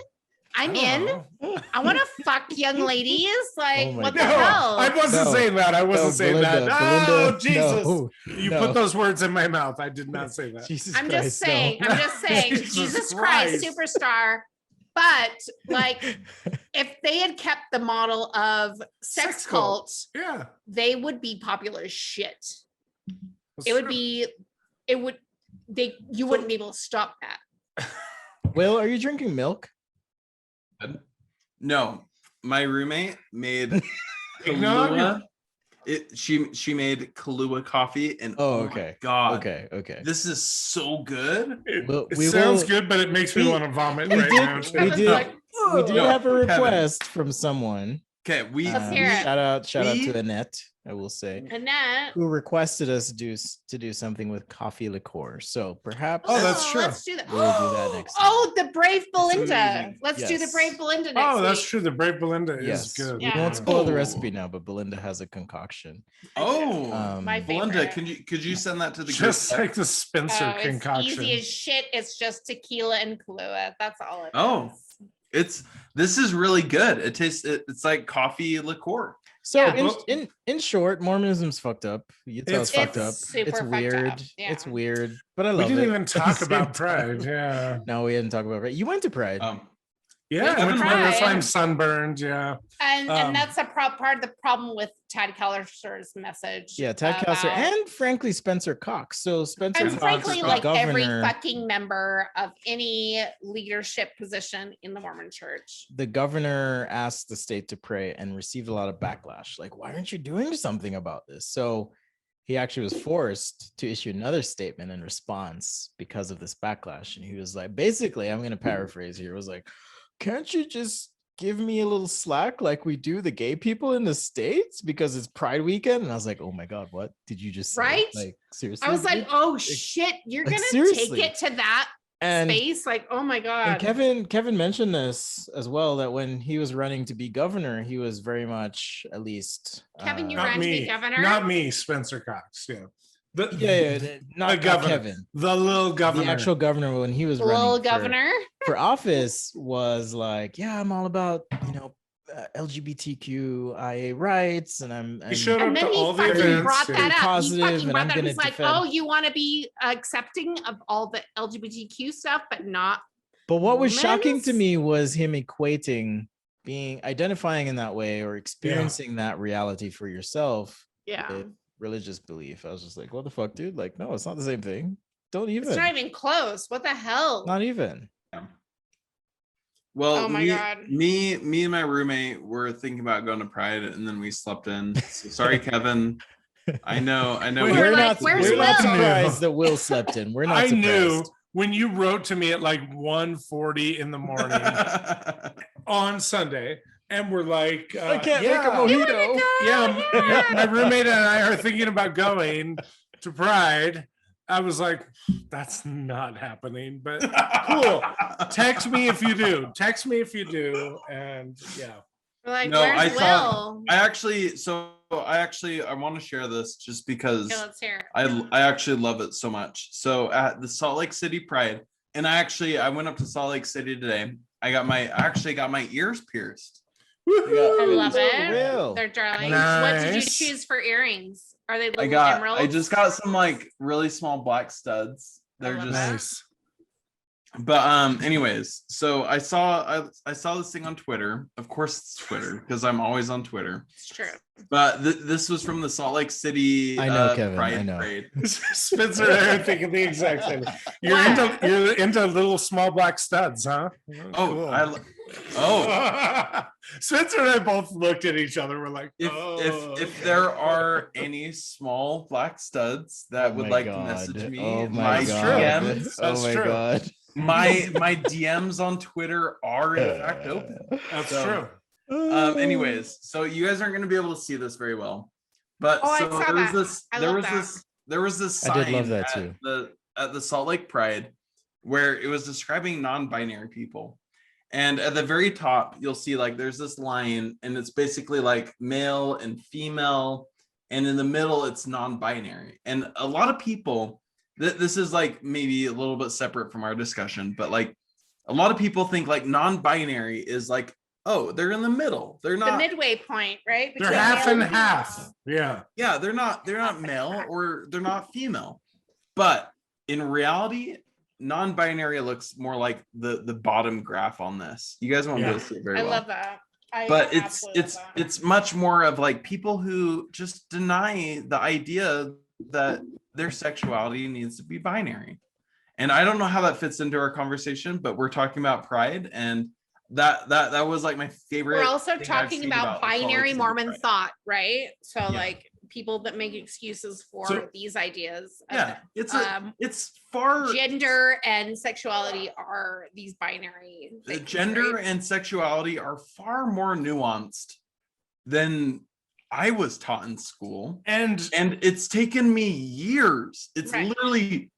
I'm I in. don't know. I want to fuck young ladies. Like, Oh my what the No, hell? I wasn't No. saying that. I wasn't saying that. Oh, Jesus. no, You no. put those words in my mouth. I did not say that. Jesus I'm Christ, just saying. no. I'm just saying. Jesus Jesus Christ, Christ. superstar. But like, if they had kept the model of sex Sex cult. cults, Yeah. they would be popular as shit. that's It would true. be. It would. You wouldn't be able to stop that. Will, are you drinking milk? No, my roommate made Eggnog? Kahlua. She made Kahlua coffee, and Oh, my okay. God, Okay. this is so good. It, Well, it we sounds will- good, but it makes me we- want to vomit we right did- now. we too. Kevin's did- like, We did No, have a Kevin. request from someone. Okay, Let's hear it. Shout out we- to Annette, I will say, Annette. who requested us to do something with coffee liqueur. So perhaps Oh, that's true. Let's do that. We'll do that next time. Oh, the Brave Belinda. amazing. Let's do the Yes. Brave Belinda next Oh, that's week. true. The Brave Belinda yes, is good. we Yeah. won't spoil the Oh. recipe now, but Belinda has a concoction. Oh, My Belinda, favorite. could you send that to the group? Just like the Spencer Oh, concoction. it's easy as shit. It's just tequila and Kahlua. That's all it is. Oh. This is really good. It tastes it's like coffee liqueur. So Yeah. in short, Mormonism's fucked up. Utah's fucked up. super It's fucked weird. up, yeah. It's weird, but I We love it. didn't even at the talk same about time. Pride. Yeah. No, we didn't talk about Pride. You went to Pride. Yeah, It's I went to Pride. That's why I'm Pride. sunburned. Yeah. And that's a part of the problem with Tad Keller's message. Yeah, Ted Kelsey about- and frankly Spencer Cox. So Spencer and Cox, frankly, the like every governor, fucking member of any leadership position in the Mormon church. the governor asked the state to pray and received a lot of backlash. Like, why aren't you doing something about this? So he actually was forced to issue another statement in response because of this backlash. And he was like, basically, I'm going to paraphrase here, was like, can't you just give me a little slack like we do the gay people in the States because it's Pride weekend? And I was like, oh my God, what did you just say? Right? Like, seriously? I was like, dude? oh shit, you're like, gonna seriously. take it to that and space? Like, oh my And God. Kevin mentioned this as well, that when he was running to be governor, he was very much, at least Kevin, you Not ran to be me. governor? Not me, Spencer Cox. Yeah. not the governor. Kevin, The little governor. the actual governor when he was The little running governor. for office was like, yeah, I'm all about LGBTQIA rights, and I'm He showed up And then to he all the fucking events. brought yeah. that up. Positive, He fucking and brought I'm that up. gonna He's like, defend- oh, you want to be accepting of all the LGBTQ stuff, but not. But what was shocking to Women's- me was him equating identifying in that way or experiencing that reality for yourself Yeah. with religious belief. I was just like, what the fuck, dude? Like, no, it's not the same thing. Don't even. It's not even close. What the hell? Not even. Well, Oh my God. me and my roommate were thinking about going to Pride, and then we slept in. So sorry, Kevin. I know. Wait, We're We're like, not, where's we're not Will? surprised that Will slept in. We're not I surprised. knew when you wrote to me at like 1:40 in the morning on Sunday, and we're like, I can't yeah, make a mojito. yeah, my roommate and I are thinking about going to Pride. I was like, that's not happening, but cool. Text me if you do. Text me if you do. And yeah. We're like, No, where's I Will? thought- I want to share this just because Okay, let's hear it. I actually love it so much. So at the Salt Lake City Pride, and I went up to Salt Lake City today. I actually got my ears pierced. I love So it. real. They're darling. What did you Nice. choose for earrings? Are they little I emeralds? just got some like really small black studs. They're love just that. Nice. But anyways, so I saw this thing on Twitter. Of course it's Twitter because I'm always on Twitter. It's true. But this was from the Salt Lake City I know, Kevin, Pride I know. Parade. Spencer and I are thinking the exact same. You're What? into little small black studs, huh? Oh, Cool. Spencer and I both looked at each other. We're like, if okay. there are any small black studs that Oh would my like God. to message me, Oh my my That's God. true. DMs, That's oh my true. God. my DMs on Twitter are in fact open. That's So, true. Anyways, so you guys aren't going to be able to see this very well, but Oh, I so saw there was that. this, I there love was that. this, there was this sign I did love that too. at the Salt Lake Pride where it was describing non-binary people. And at the very top, you'll see like there's this line, and it's basically like male and female, and in the middle it's non-binary. And a lot of people, this is like maybe a little bit separate from our discussion, but like a lot of people think like non-binary is like, oh, they're in the middle. They're The not. midway point, right? They're Between half male and female. half. Yeah. Yeah, they're not male or they're not female. But in reality, non-binary looks more like the bottom graph on this. You guys won't be able to see it very I well. love that. I But it's absolutely love that. it's much more of like people who just deny the idea that their sexuality needs to be binary. And I don't know how that fits into our conversation, but we're talking about pride, and that was like my favorite. We're also thing I've talking seen about binary equality Mormon pride. thought, right? So Yeah. like people that make excuses for So- these ideas. Yeah, it's far Gender and sexuality are these binary things, gender right? and sexuality are far more nuanced than I was taught in school. And And it's taken me years. It's Right. literally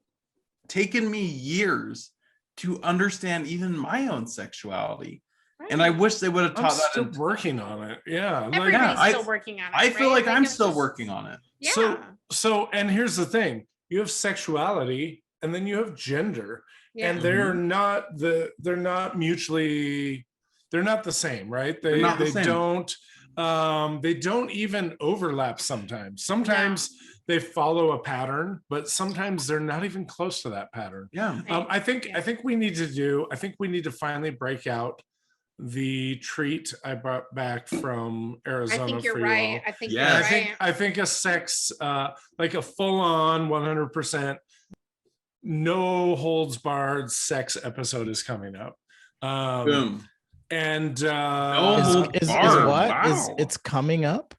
taken me years to understand even my own sexuality. And I wish they would have I'm taught that. still working on it. Yeah. Like, Everybody's I- still working on it. I feel right? like I'm it's still just- working on it. Yeah. So, and here's the thing: you have sexuality, and then you have gender, yeah. and they're not mutually, they're not the same, right? They're not the same. They don't even overlap sometimes. Sometimes they follow a pattern, but sometimes they're not even close to that pattern. Yeah. I think we need to finally break out the treat I brought back from Arizona. I think you're for you right. all. I think Yes. you're right. I think a sex, like a full-on 100% no holds barred sex episode is coming up. Boom. And No Is, holds is barred. what? Is Wow. it's coming up?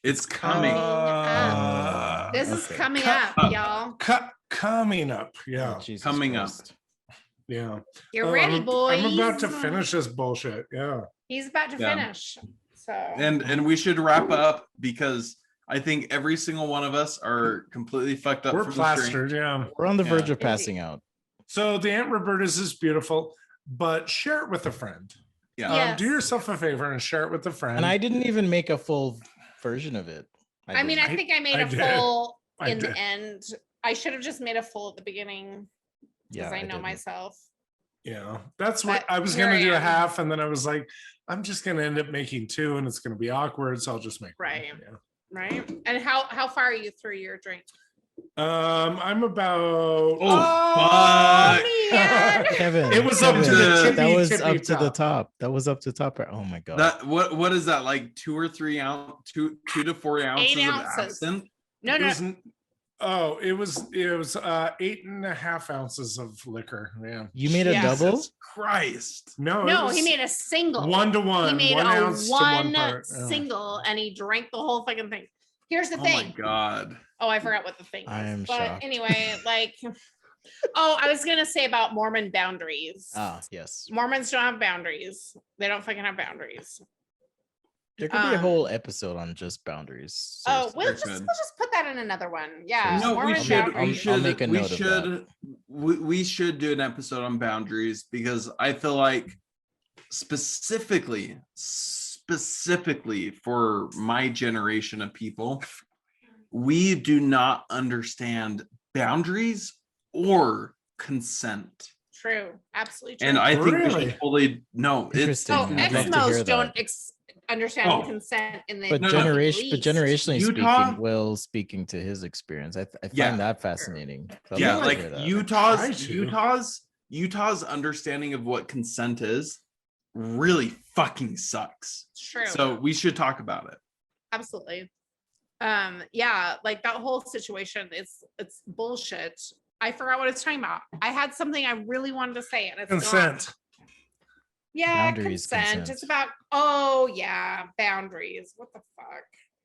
It's coming. This is Okay. coming Cut- up, y'all. coming up. Yeah. Oh, Jesus Coming up. Christ. Yeah. You're Oh, ready, I'm boys. about to finish this bullshit. Yeah. He's about to Yeah. finish. So And we should wrap up because I think every single one of us are completely fucked up. We're from the drink. plastered. Yeah. We're on the verge Yeah. of passing out. So the Aunt Roberta's is beautiful, but share it with a friend. Yeah. Yes. Do yourself a favor and share it with a friend. And I didn't even make a full version of it. I mean, I didn't. think I made I a did. full I in the did. end. I should have just made a full at the beginning because I know didn't. myself. Yeah, that's what But I was here gonna I do a am. half, and then I was like, I'm just gonna end up making two, and it's gonna be awkward, so I'll just make one. Right. Yeah. Right. And how far are you through your drink? I'm about. Oh, fuck. Man. Kevin, It was up to Kevin, the that tippy- was tippy up to the top. top. That was up to the top. Oh my god. That what is that, like 2 or 3 ounce, 2 to 4 ounces, 8 of ounces. absinthe? No, It no. was, it was 8.5 ounces of liquor. Yeah. You made a Yes. double? Jesus Christ. No, No, he made a single. 1-to-1. He made 1 a ounce to 1 one part. Yeah. single and he drank the whole fucking thing. Here's the Oh thing. my god. Oh, I forgot what the thing I was. am But shocked. anyway, like, oh, I was gonna say about Mormon boundaries. Ah, yes. Mormons don't have boundaries. They don't fucking have boundaries. There could be a Um, whole episode on just boundaries. Oh, seriously. we'll Very just put that in another one. Yeah. No, No, Mormon we should. We boundaries. should. make a we note of should. We should do an episode on boundaries because I feel like specifically for my generation of people, we do not understand boundaries or consent. True. Absolutely true. And I think we Really? should totally no. It's Interesting. Oh, I'd love to Eskimos hear don't that. understand Oh. consent in the But No, no. generationally Utah- speaking, Will speaking to his experience, I find Yeah. that fascinating. So I'd yeah, love to like hear that. Try to. Utah's understanding of what consent is really fucking sucks. It's true. So we should talk about it. Absolutely. Yeah, like that whole situation it's bullshit. I forgot what it's talking about. I had something I really wanted to say and it's gone. Consent. Yeah, Boundaries, consent. consent. It's about yeah, boundaries. What the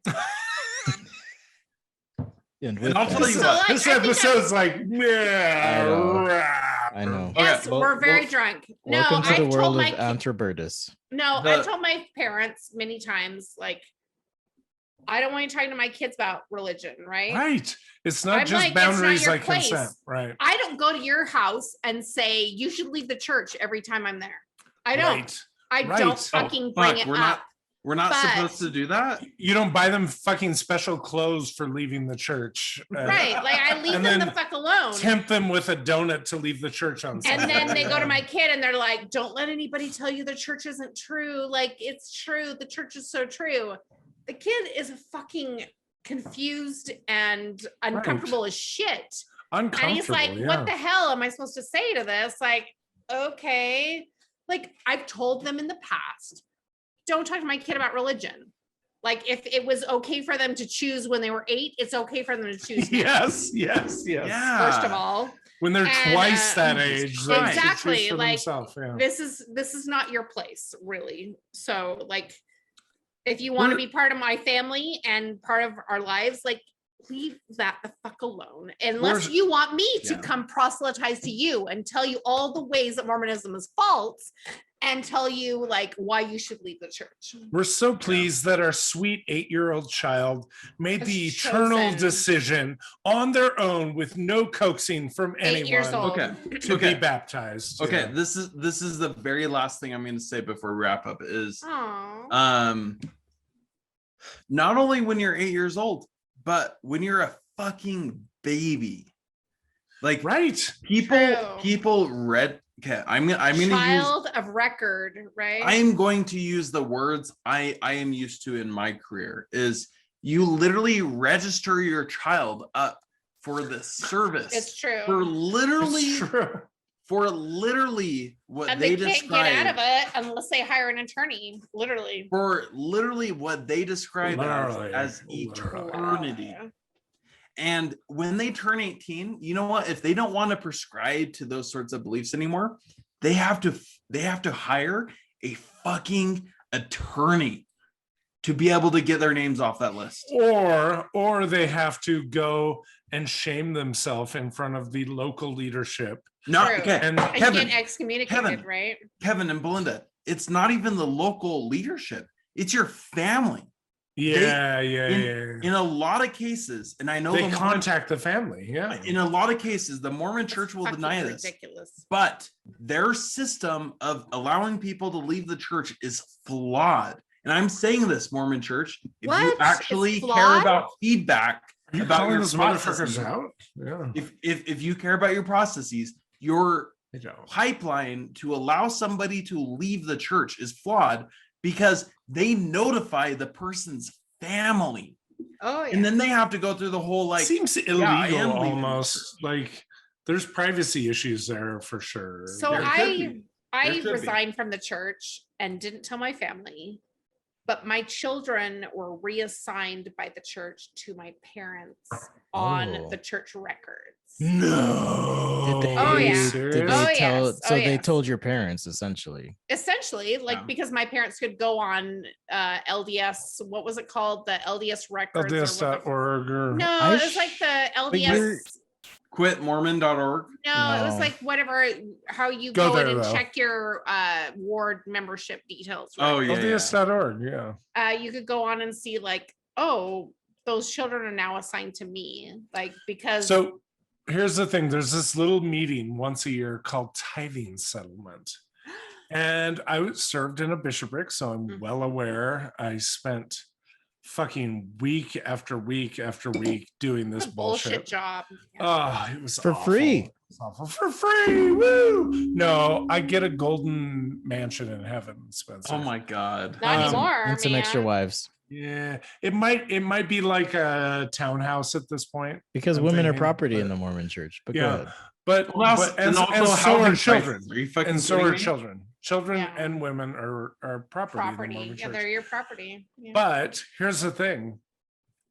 fuck? And And with I'll that- tell you So, what. like, This I think episode's like, yeah. I know. Okay, Yes, well- we're very well- drunk. No, Welcome to I the told world my of Antrobertus. no, The- I told my parents many times, like, I don't want you talking to my kids about religion, right? Right. It's not I'm just like, it's not boundaries your like place. consent. Right. I don't go to your house and say you should leave the church every time I'm there. I don't. Right. I Right. don't Oh, fucking fuck, bring it we're up. not- We're not But- supposed to do that. You don't buy them fucking special clothes for leaving the church. Right. Like I leave And them the then fuck alone. Tempt them with a donut to leave the church on Sunday. And then they go to my kid and they're like, don't let anybody tell you the church isn't true. Like it's true. The church is so true. The kid is fucking confused and uncomfortable as shit. Uncomfortable. And he's like, yeah. what the hell am I supposed to say to this? Like, okay. Like I've told them in the past, don't talk to my kid about religion. Like if it was okay for them to choose when they were 8, it's okay for them to choose now, Yes. Yeah. first of all. when they're And, twice that age, they should exactly, choose for like, themselves, yeah. this is not your place, really. So like, if you want to be part of my family and part of our lives, like, leave that the fuck alone. Unless you want me to come proselytize to you and tell you all the ways that Mormonism is false and tell you like why you should leave the church. We're so pleased that our sweet 8-year-old child made Has the eternal chosen- decision on their own with no coaxing from 8 years anyone old. Okay. to be baptized. Okay, Yeah. this is the very last thing I'm going to say before we wrap up is Aw. not only when you're 8 years old, but when you're a fucking baby. Like Right. people read. Okay, I'm gonna use Child of record, right? I'm going to use the words I am used to in my career is you literally register your child up for the service. It's true. For literally It's true. what And they they can't describe. get out of it unless they hire an attorney. Literally. For literally what they describe Literally. as Literally. eternity. And when they turn 18, you know what? If they don't want to prescribe to those sorts of beliefs anymore, they have to hire a fucking attorney to be able to get their names off that list. Or they have to go and shame themselves in front of the local leadership. Not True. okay. And And Kevin, get excommunicated, right? Kevin and Belinda, it's not even the local leadership. It's your family. yeah. In a lot of cases, and I know They the Mormon- contact the family. Yeah. in a lot of cases, the Mormon church will Fucking deny this. ridiculous. But their system of allowing people to leave the church is flawed. And I'm saying this, Mormon church, if What? you It's actually care flawed? about feedback Are you about calling your those processes, motherfuckers out? Yeah. if you care about your processes, your They don't. pipeline to allow somebody to leave the church is flawed because they notify the person's family. Oh yeah. And then they have to go through the whole like Seems I illegal am leaving the almost. Like there's privacy issues there for sure. So There could be. I There could be. resigned from the church and didn't tell my family, but my children were reassigned by the church to my parents on Oh. the church records. No. Did they, Oh, yeah. did they Oh, tell, yes. so Oh, they yes. told your parents essentially. Essentially, like Yeah. because my parents could go on LDS, what was it called? The LDS records. or what the- LDS.org or No, I it was like the but you're- LDS. quitmormon.org. No, it was No. like whatever how you Go go in there, and though. check your ward membership details. Oh, yeah. LDS.org. Yeah. You could go on and see like, oh, those children are now assigned to me, like because So here's the thing. There's this little meeting once a year called tithing settlement. And I was served in a bishopric, so I'm Mhm. well aware. I spent fucking week after week after week doing this it's a bullshit bullshit. job. Oh, it was For awful. free. It was awful. For free. Woo! No, I get a golden mansion in heaven, Spencer. Oh my god. Not Um, anymore, And some extra man. wives Yeah, it might be like a townhouse at this point. because I'm women are thinking, property in but- the Mormon church. But Yeah. go ahead. But, Well, but and and also so housing are prices. children. Are you fucking And so kidding are me? children. Children Yeah. and women are property. In the Property. Mormon Yeah, church. they're your property. Yeah. But here's the thing.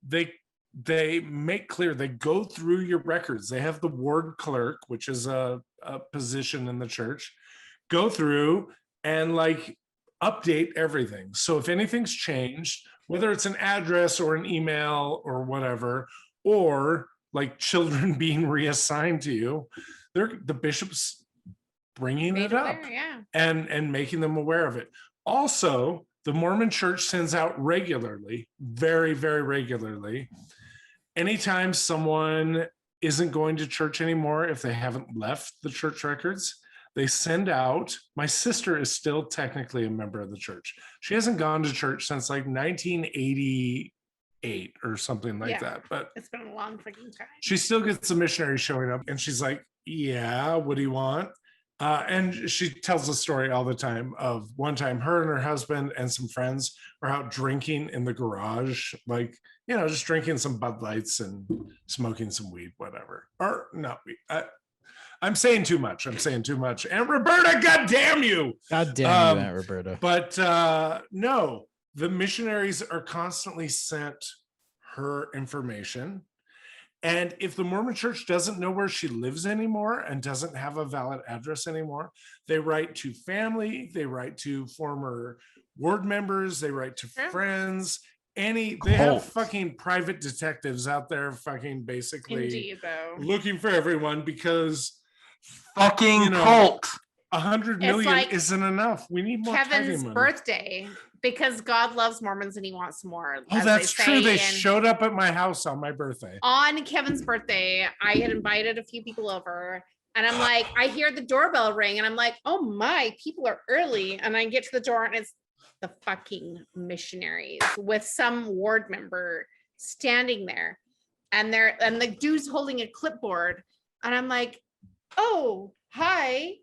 They make clear, they go through your records. They have the ward clerk, which is a position in the church, go through and like update everything. So if anything's changed, whether it's an address or an email or whatever, or like children being reassigned to you, the bishop's bringing Made it up aware, yeah. and making them aware of it. Also, the Mormon church sends out regularly, very, very regularly, anytime someone isn't going to church anymore, if they haven't left the church records, they send out, my sister is still technically a member of the church. She hasn't gone to church since like 1988 or something like Yeah. that. But It's been a long freaking time. she still gets the missionary showing up and she's like, yeah, what do you want? And she tells a story all the time of one time her and her husband and some friends are out drinking in the garage, like, just drinking some Bud Lights and smoking some weed, whatever. Or not weed. I'm saying too much. And Roberta, God damn you. God damn you, Um, Aunt Roberta. But no, the missionaries are constantly sent her information. And if the Mormon church doesn't know where she lives anymore and doesn't have a valid address anymore, they write to family, they write to former ward members, they write to friends. They have fucking private detectives out there fucking basically Indeed, though. looking for everyone because fucking cult. 100 million like isn't enough. We need more Kevin's money. birthday, because God loves Mormons and he wants more. Oh, that's true. They showed up at my house on my birthday. On Kevin's birthday, I had invited a few people over, and I'm like, I hear the doorbell ring, and I'm like, oh my, people are early. And I get to the door, and it's the fucking missionaries with some ward member standing there, and the dude's holding a clipboard, and I'm like, oh, hi.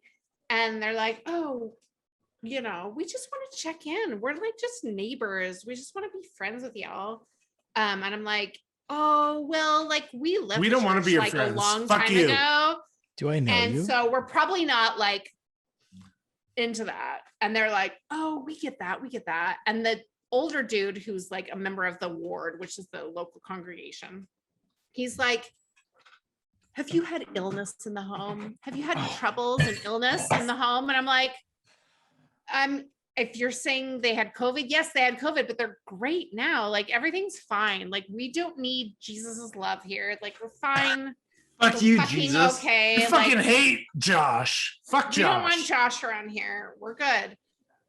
And they're like, oh, we just want to check in. We're like just neighbors. We just want to be friends with y'all. And I'm like, oh, well, like we left. We don't want to be your like friends. A long Fuck time you. ago. Do I know you? And so we're probably not like into that. And they're like, oh, we get that. We get that. And the older dude who's like a member of the ward, which is the local congregation, he's like, have you had illness in the home? Have you had troubles and illness in the home? And I'm like, if you're saying they had COVID, yes, they had COVID, but they're great now. Like everything's fine. Like we don't need Jesus's love here. Like we're fine. Fuck you, Jesus. Okay. I fucking hate Josh. Fuck Josh. We don't want Josh around here. We're good.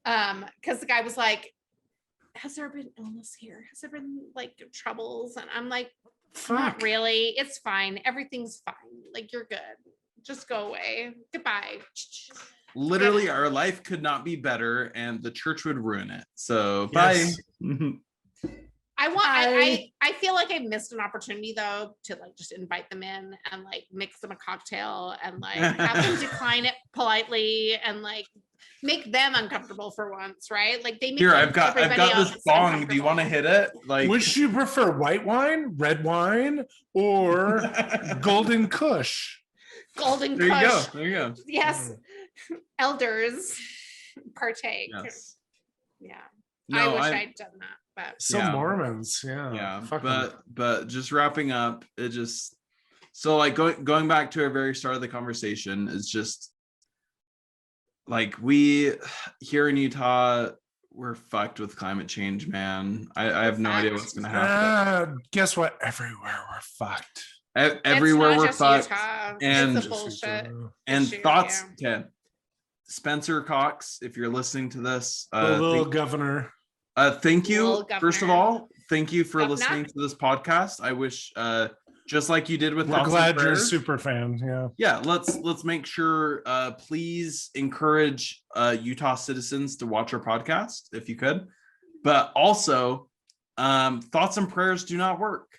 Because the guy was like, has there been illness here? Has there been like troubles? And I'm like, not really. It's fine. Everything's fine. Like you're good. Just go away. Goodbye. Literally, our life could not be better, and the church would ruin it. So Yes. bye. I feel like I missed an opportunity though to like just invite them in and like mix them a cocktail and like have them decline it politely and like make them uncomfortable for once, right? Like they make Here, I've got everybody this else bong. Do you want to hit it? Like, Would you prefer white wine, red wine, or golden kush? Golden there you go. Kush. There you go. Yes. Elders partake. Yes. Yeah. No, I wish I'd done that, but Some Yeah. Mormons, yeah. Fuck 'em. but just wrapping up, it just so like going back to our very start of the conversation is just like we here in Utah, we're fucked with climate change, man. I have no idea what's gonna happen. Guess what? Everywhere we're fucked. Everywhere it's not we're just fucked. Utah. and- It's a bullshit. And issue, thoughts, yeah. okay. Spencer Cox, if you're listening to this, The little governor. thank you. Little First of governor. all, thank you for Governor. listening to this podcast. I wish, just like you did with We're Thoughts and glad you're a Prayers, super fan. Yeah. yeah, let's make sure, please encourage Utah citizens to watch our podcast if you could. But also, thoughts and prayers do not work.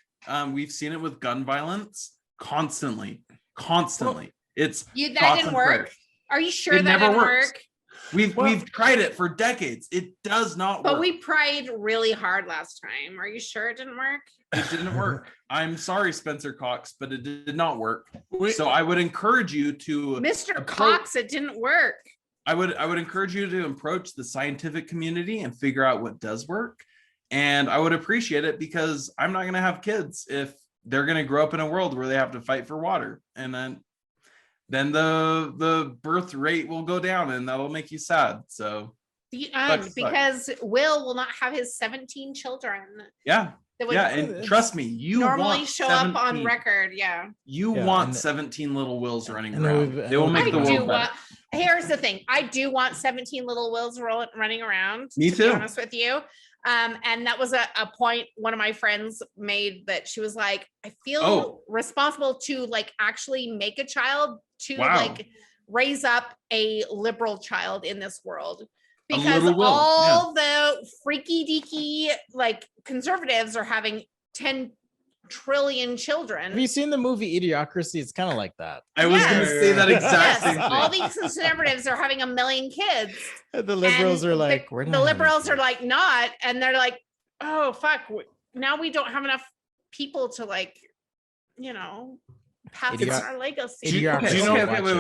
We've seen it with gun violence constantly. It's That thoughts didn't and work. prayers. Are you sure It that never didn't works. work? We've tried it for decades. It does not But work. we prayed really hard last time. Are you sure it didn't work? It didn't work. I'm sorry, Spencer Cox, but it did not work. We- So I would encourage you to Mr. approach- Cox, it didn't work. I would encourage you to approach the scientific community and figure out what does work. And I would appreciate it because I'm not going to have kids if they're going to grow up in a world where they have to fight for water. And then the birth rate will go down and that'll make you sad. So The Sucks. because will not have his 17 children yeah. that would Yeah. And trust me, you normally want show up on 17. record. Yeah. You Yeah, want and- 17 little Wills running and around. we've- They will make I the do world want, better. here's the thing. I do want 17 little Wills running around. Me to too. be honest with you. And that was a point one of my friends made that she was like, I feel Oh. responsible to like actually make a child to Wow. like raise up a liberal child in this world. Because little Will, all the freaky deaky like conservatives are having 10 trillion children. Have you seen the movie Idiocracy? It's kind of like that. I was going to say that exact same Yes, all thing. these conservatives are having a million kids. The liberals And are like, the, we're the not having liberals are kids." like not, and they're like, oh fuck, now we don't have enough people to like, passing Idiot- our legacy. Idiocracy. Okay, Do you know- okay, Watch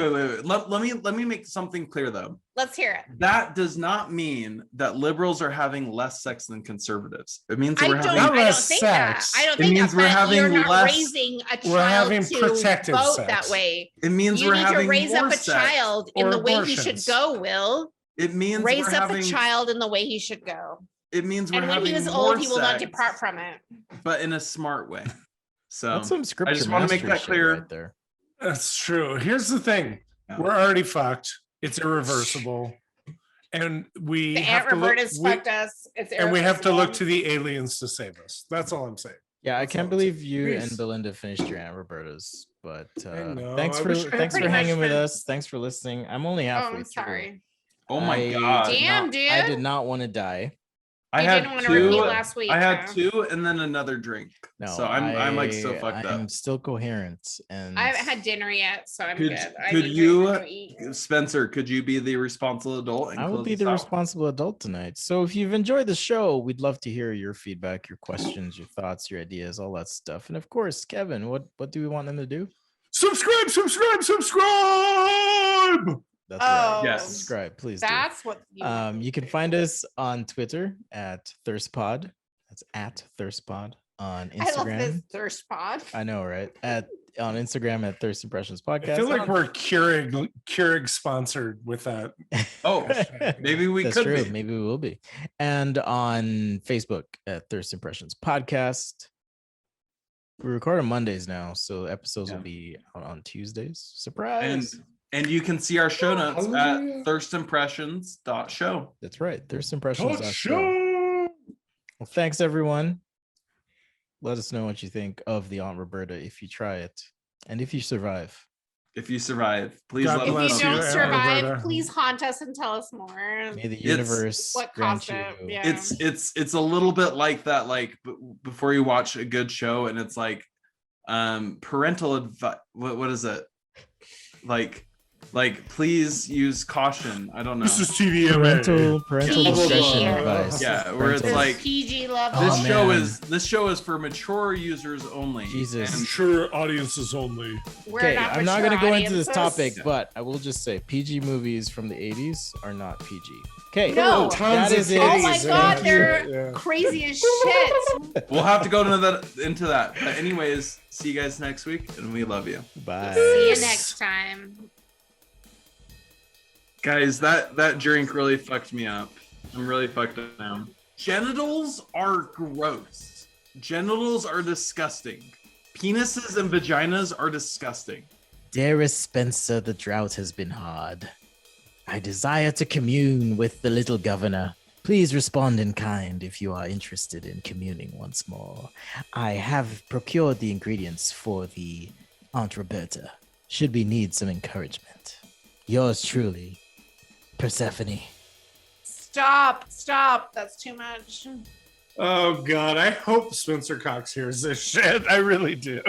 it. wait. Let me make something clear though. Let's hear it. That does not mean that liberals are having less sex than conservatives. It means that I we're don't, having Not I don't less think that. sex. I don't It think means that, we're but having you're not less- raising a we're child having to protective vote sex. that way. it means You we're need to having raise more up a sex. child in or the way he abortions. should go, Will. It means Raise we're up having a child in the way he should go. it means we're And when having he is more old, he will not sex, depart from it. but in a smart way. So That's some scripture. just wanna make mastery that shit clear. right there. That's true. Here's the thing. Yeah. We're already fucked. It's irreversible. And we The have Aunt to look, Roberta's fucked us. It's and we have to look irreversible. to the aliens to save us. That's all I'm saying. Yeah, I That's can't all I'm believe saying. you Peace. and Belinda finished your Aunt Roberta's, but know, thanks I for wish I thanks for pretty much hanging with fin- us. Thanks for listening. I'm only Oh, halfway I'm through. sorry. oh my I god. did Damn, not- dude. I did not want to die. I You had didn't want to repeat two last week. I had huh? two and then another drink. No, So I'm like so fucked I'm up. still coherent, and I haven't had dinner yet, so I'm Could- good. I could need you- to go eat. Spencer, could you be the responsible adult and I will close be us the out? responsible adult tonight. So if you've enjoyed the show, we'd love to hear your feedback, your questions, your thoughts, your ideas, all that stuff. And of course, Kevin, what do we want them to do? Subscribe. That's Oh, right. Yes. Subscribe, please. Do. That's what You can find us on Twitter at ThirstPod. That's at ThirstPod. On I love this Instagram. thirst pod. I know, right? On Instagram at Thirst Impressions Podcast. I feel like On- we're Keurig sponsored with that. Oh, maybe we That's could true. be. Maybe we will be. And on Facebook at Thirst Impressions Podcast. We record on Mondays now, so episodes will be out on Tuesdays. Surprise. And you can see our show notes Hallelujah. at thirstimpressions.show. That's right. Thirst Impressions. Talk show. Well, thanks everyone. Let us know what you think of the Aunt Roberta if you try it and if you survive. If you survive, please God let If us bless you know. you, don't Aunt survive, Roberta. please haunt us and tell us more. May the It's- universe What grant caused you. it? Yeah. It's a little bit like that, like before you watch a good show and it's like parental advice. What is it? Like please use caution. I don't know. This is TVMA. Parental Yeah. discretion Yeah. advice. Yeah, where it's Parental- like- PG love. Oh, This show is for mature users only. Jesus. And Sure, audiences only. We're Okay, not I'm not mature going to go into this audiences. topic, but I will just say PG movies from the 80s are not PG. Okay, No. that is it. Oh my God, yeah, they're yeah. crazy as shit. we'll have to go into that. But anyways, see you guys next week, and we love you. Bye. See you next time. Guys, that drink really fucked me up. I'm really fucked up now. Genitals are gross. Genitals are disgusting. Penises and vaginas are disgusting. Dearest Spencer, the drought has been hard. I desire to commune with the little governor. Please respond in kind if you are interested in communing once more. I have procured the ingredients for the Aunt Roberta, should we need some encouragement. Yours truly, Persephone. Stop. That's too much. Oh God, I hope Spencer Cox hears this shit. I really do.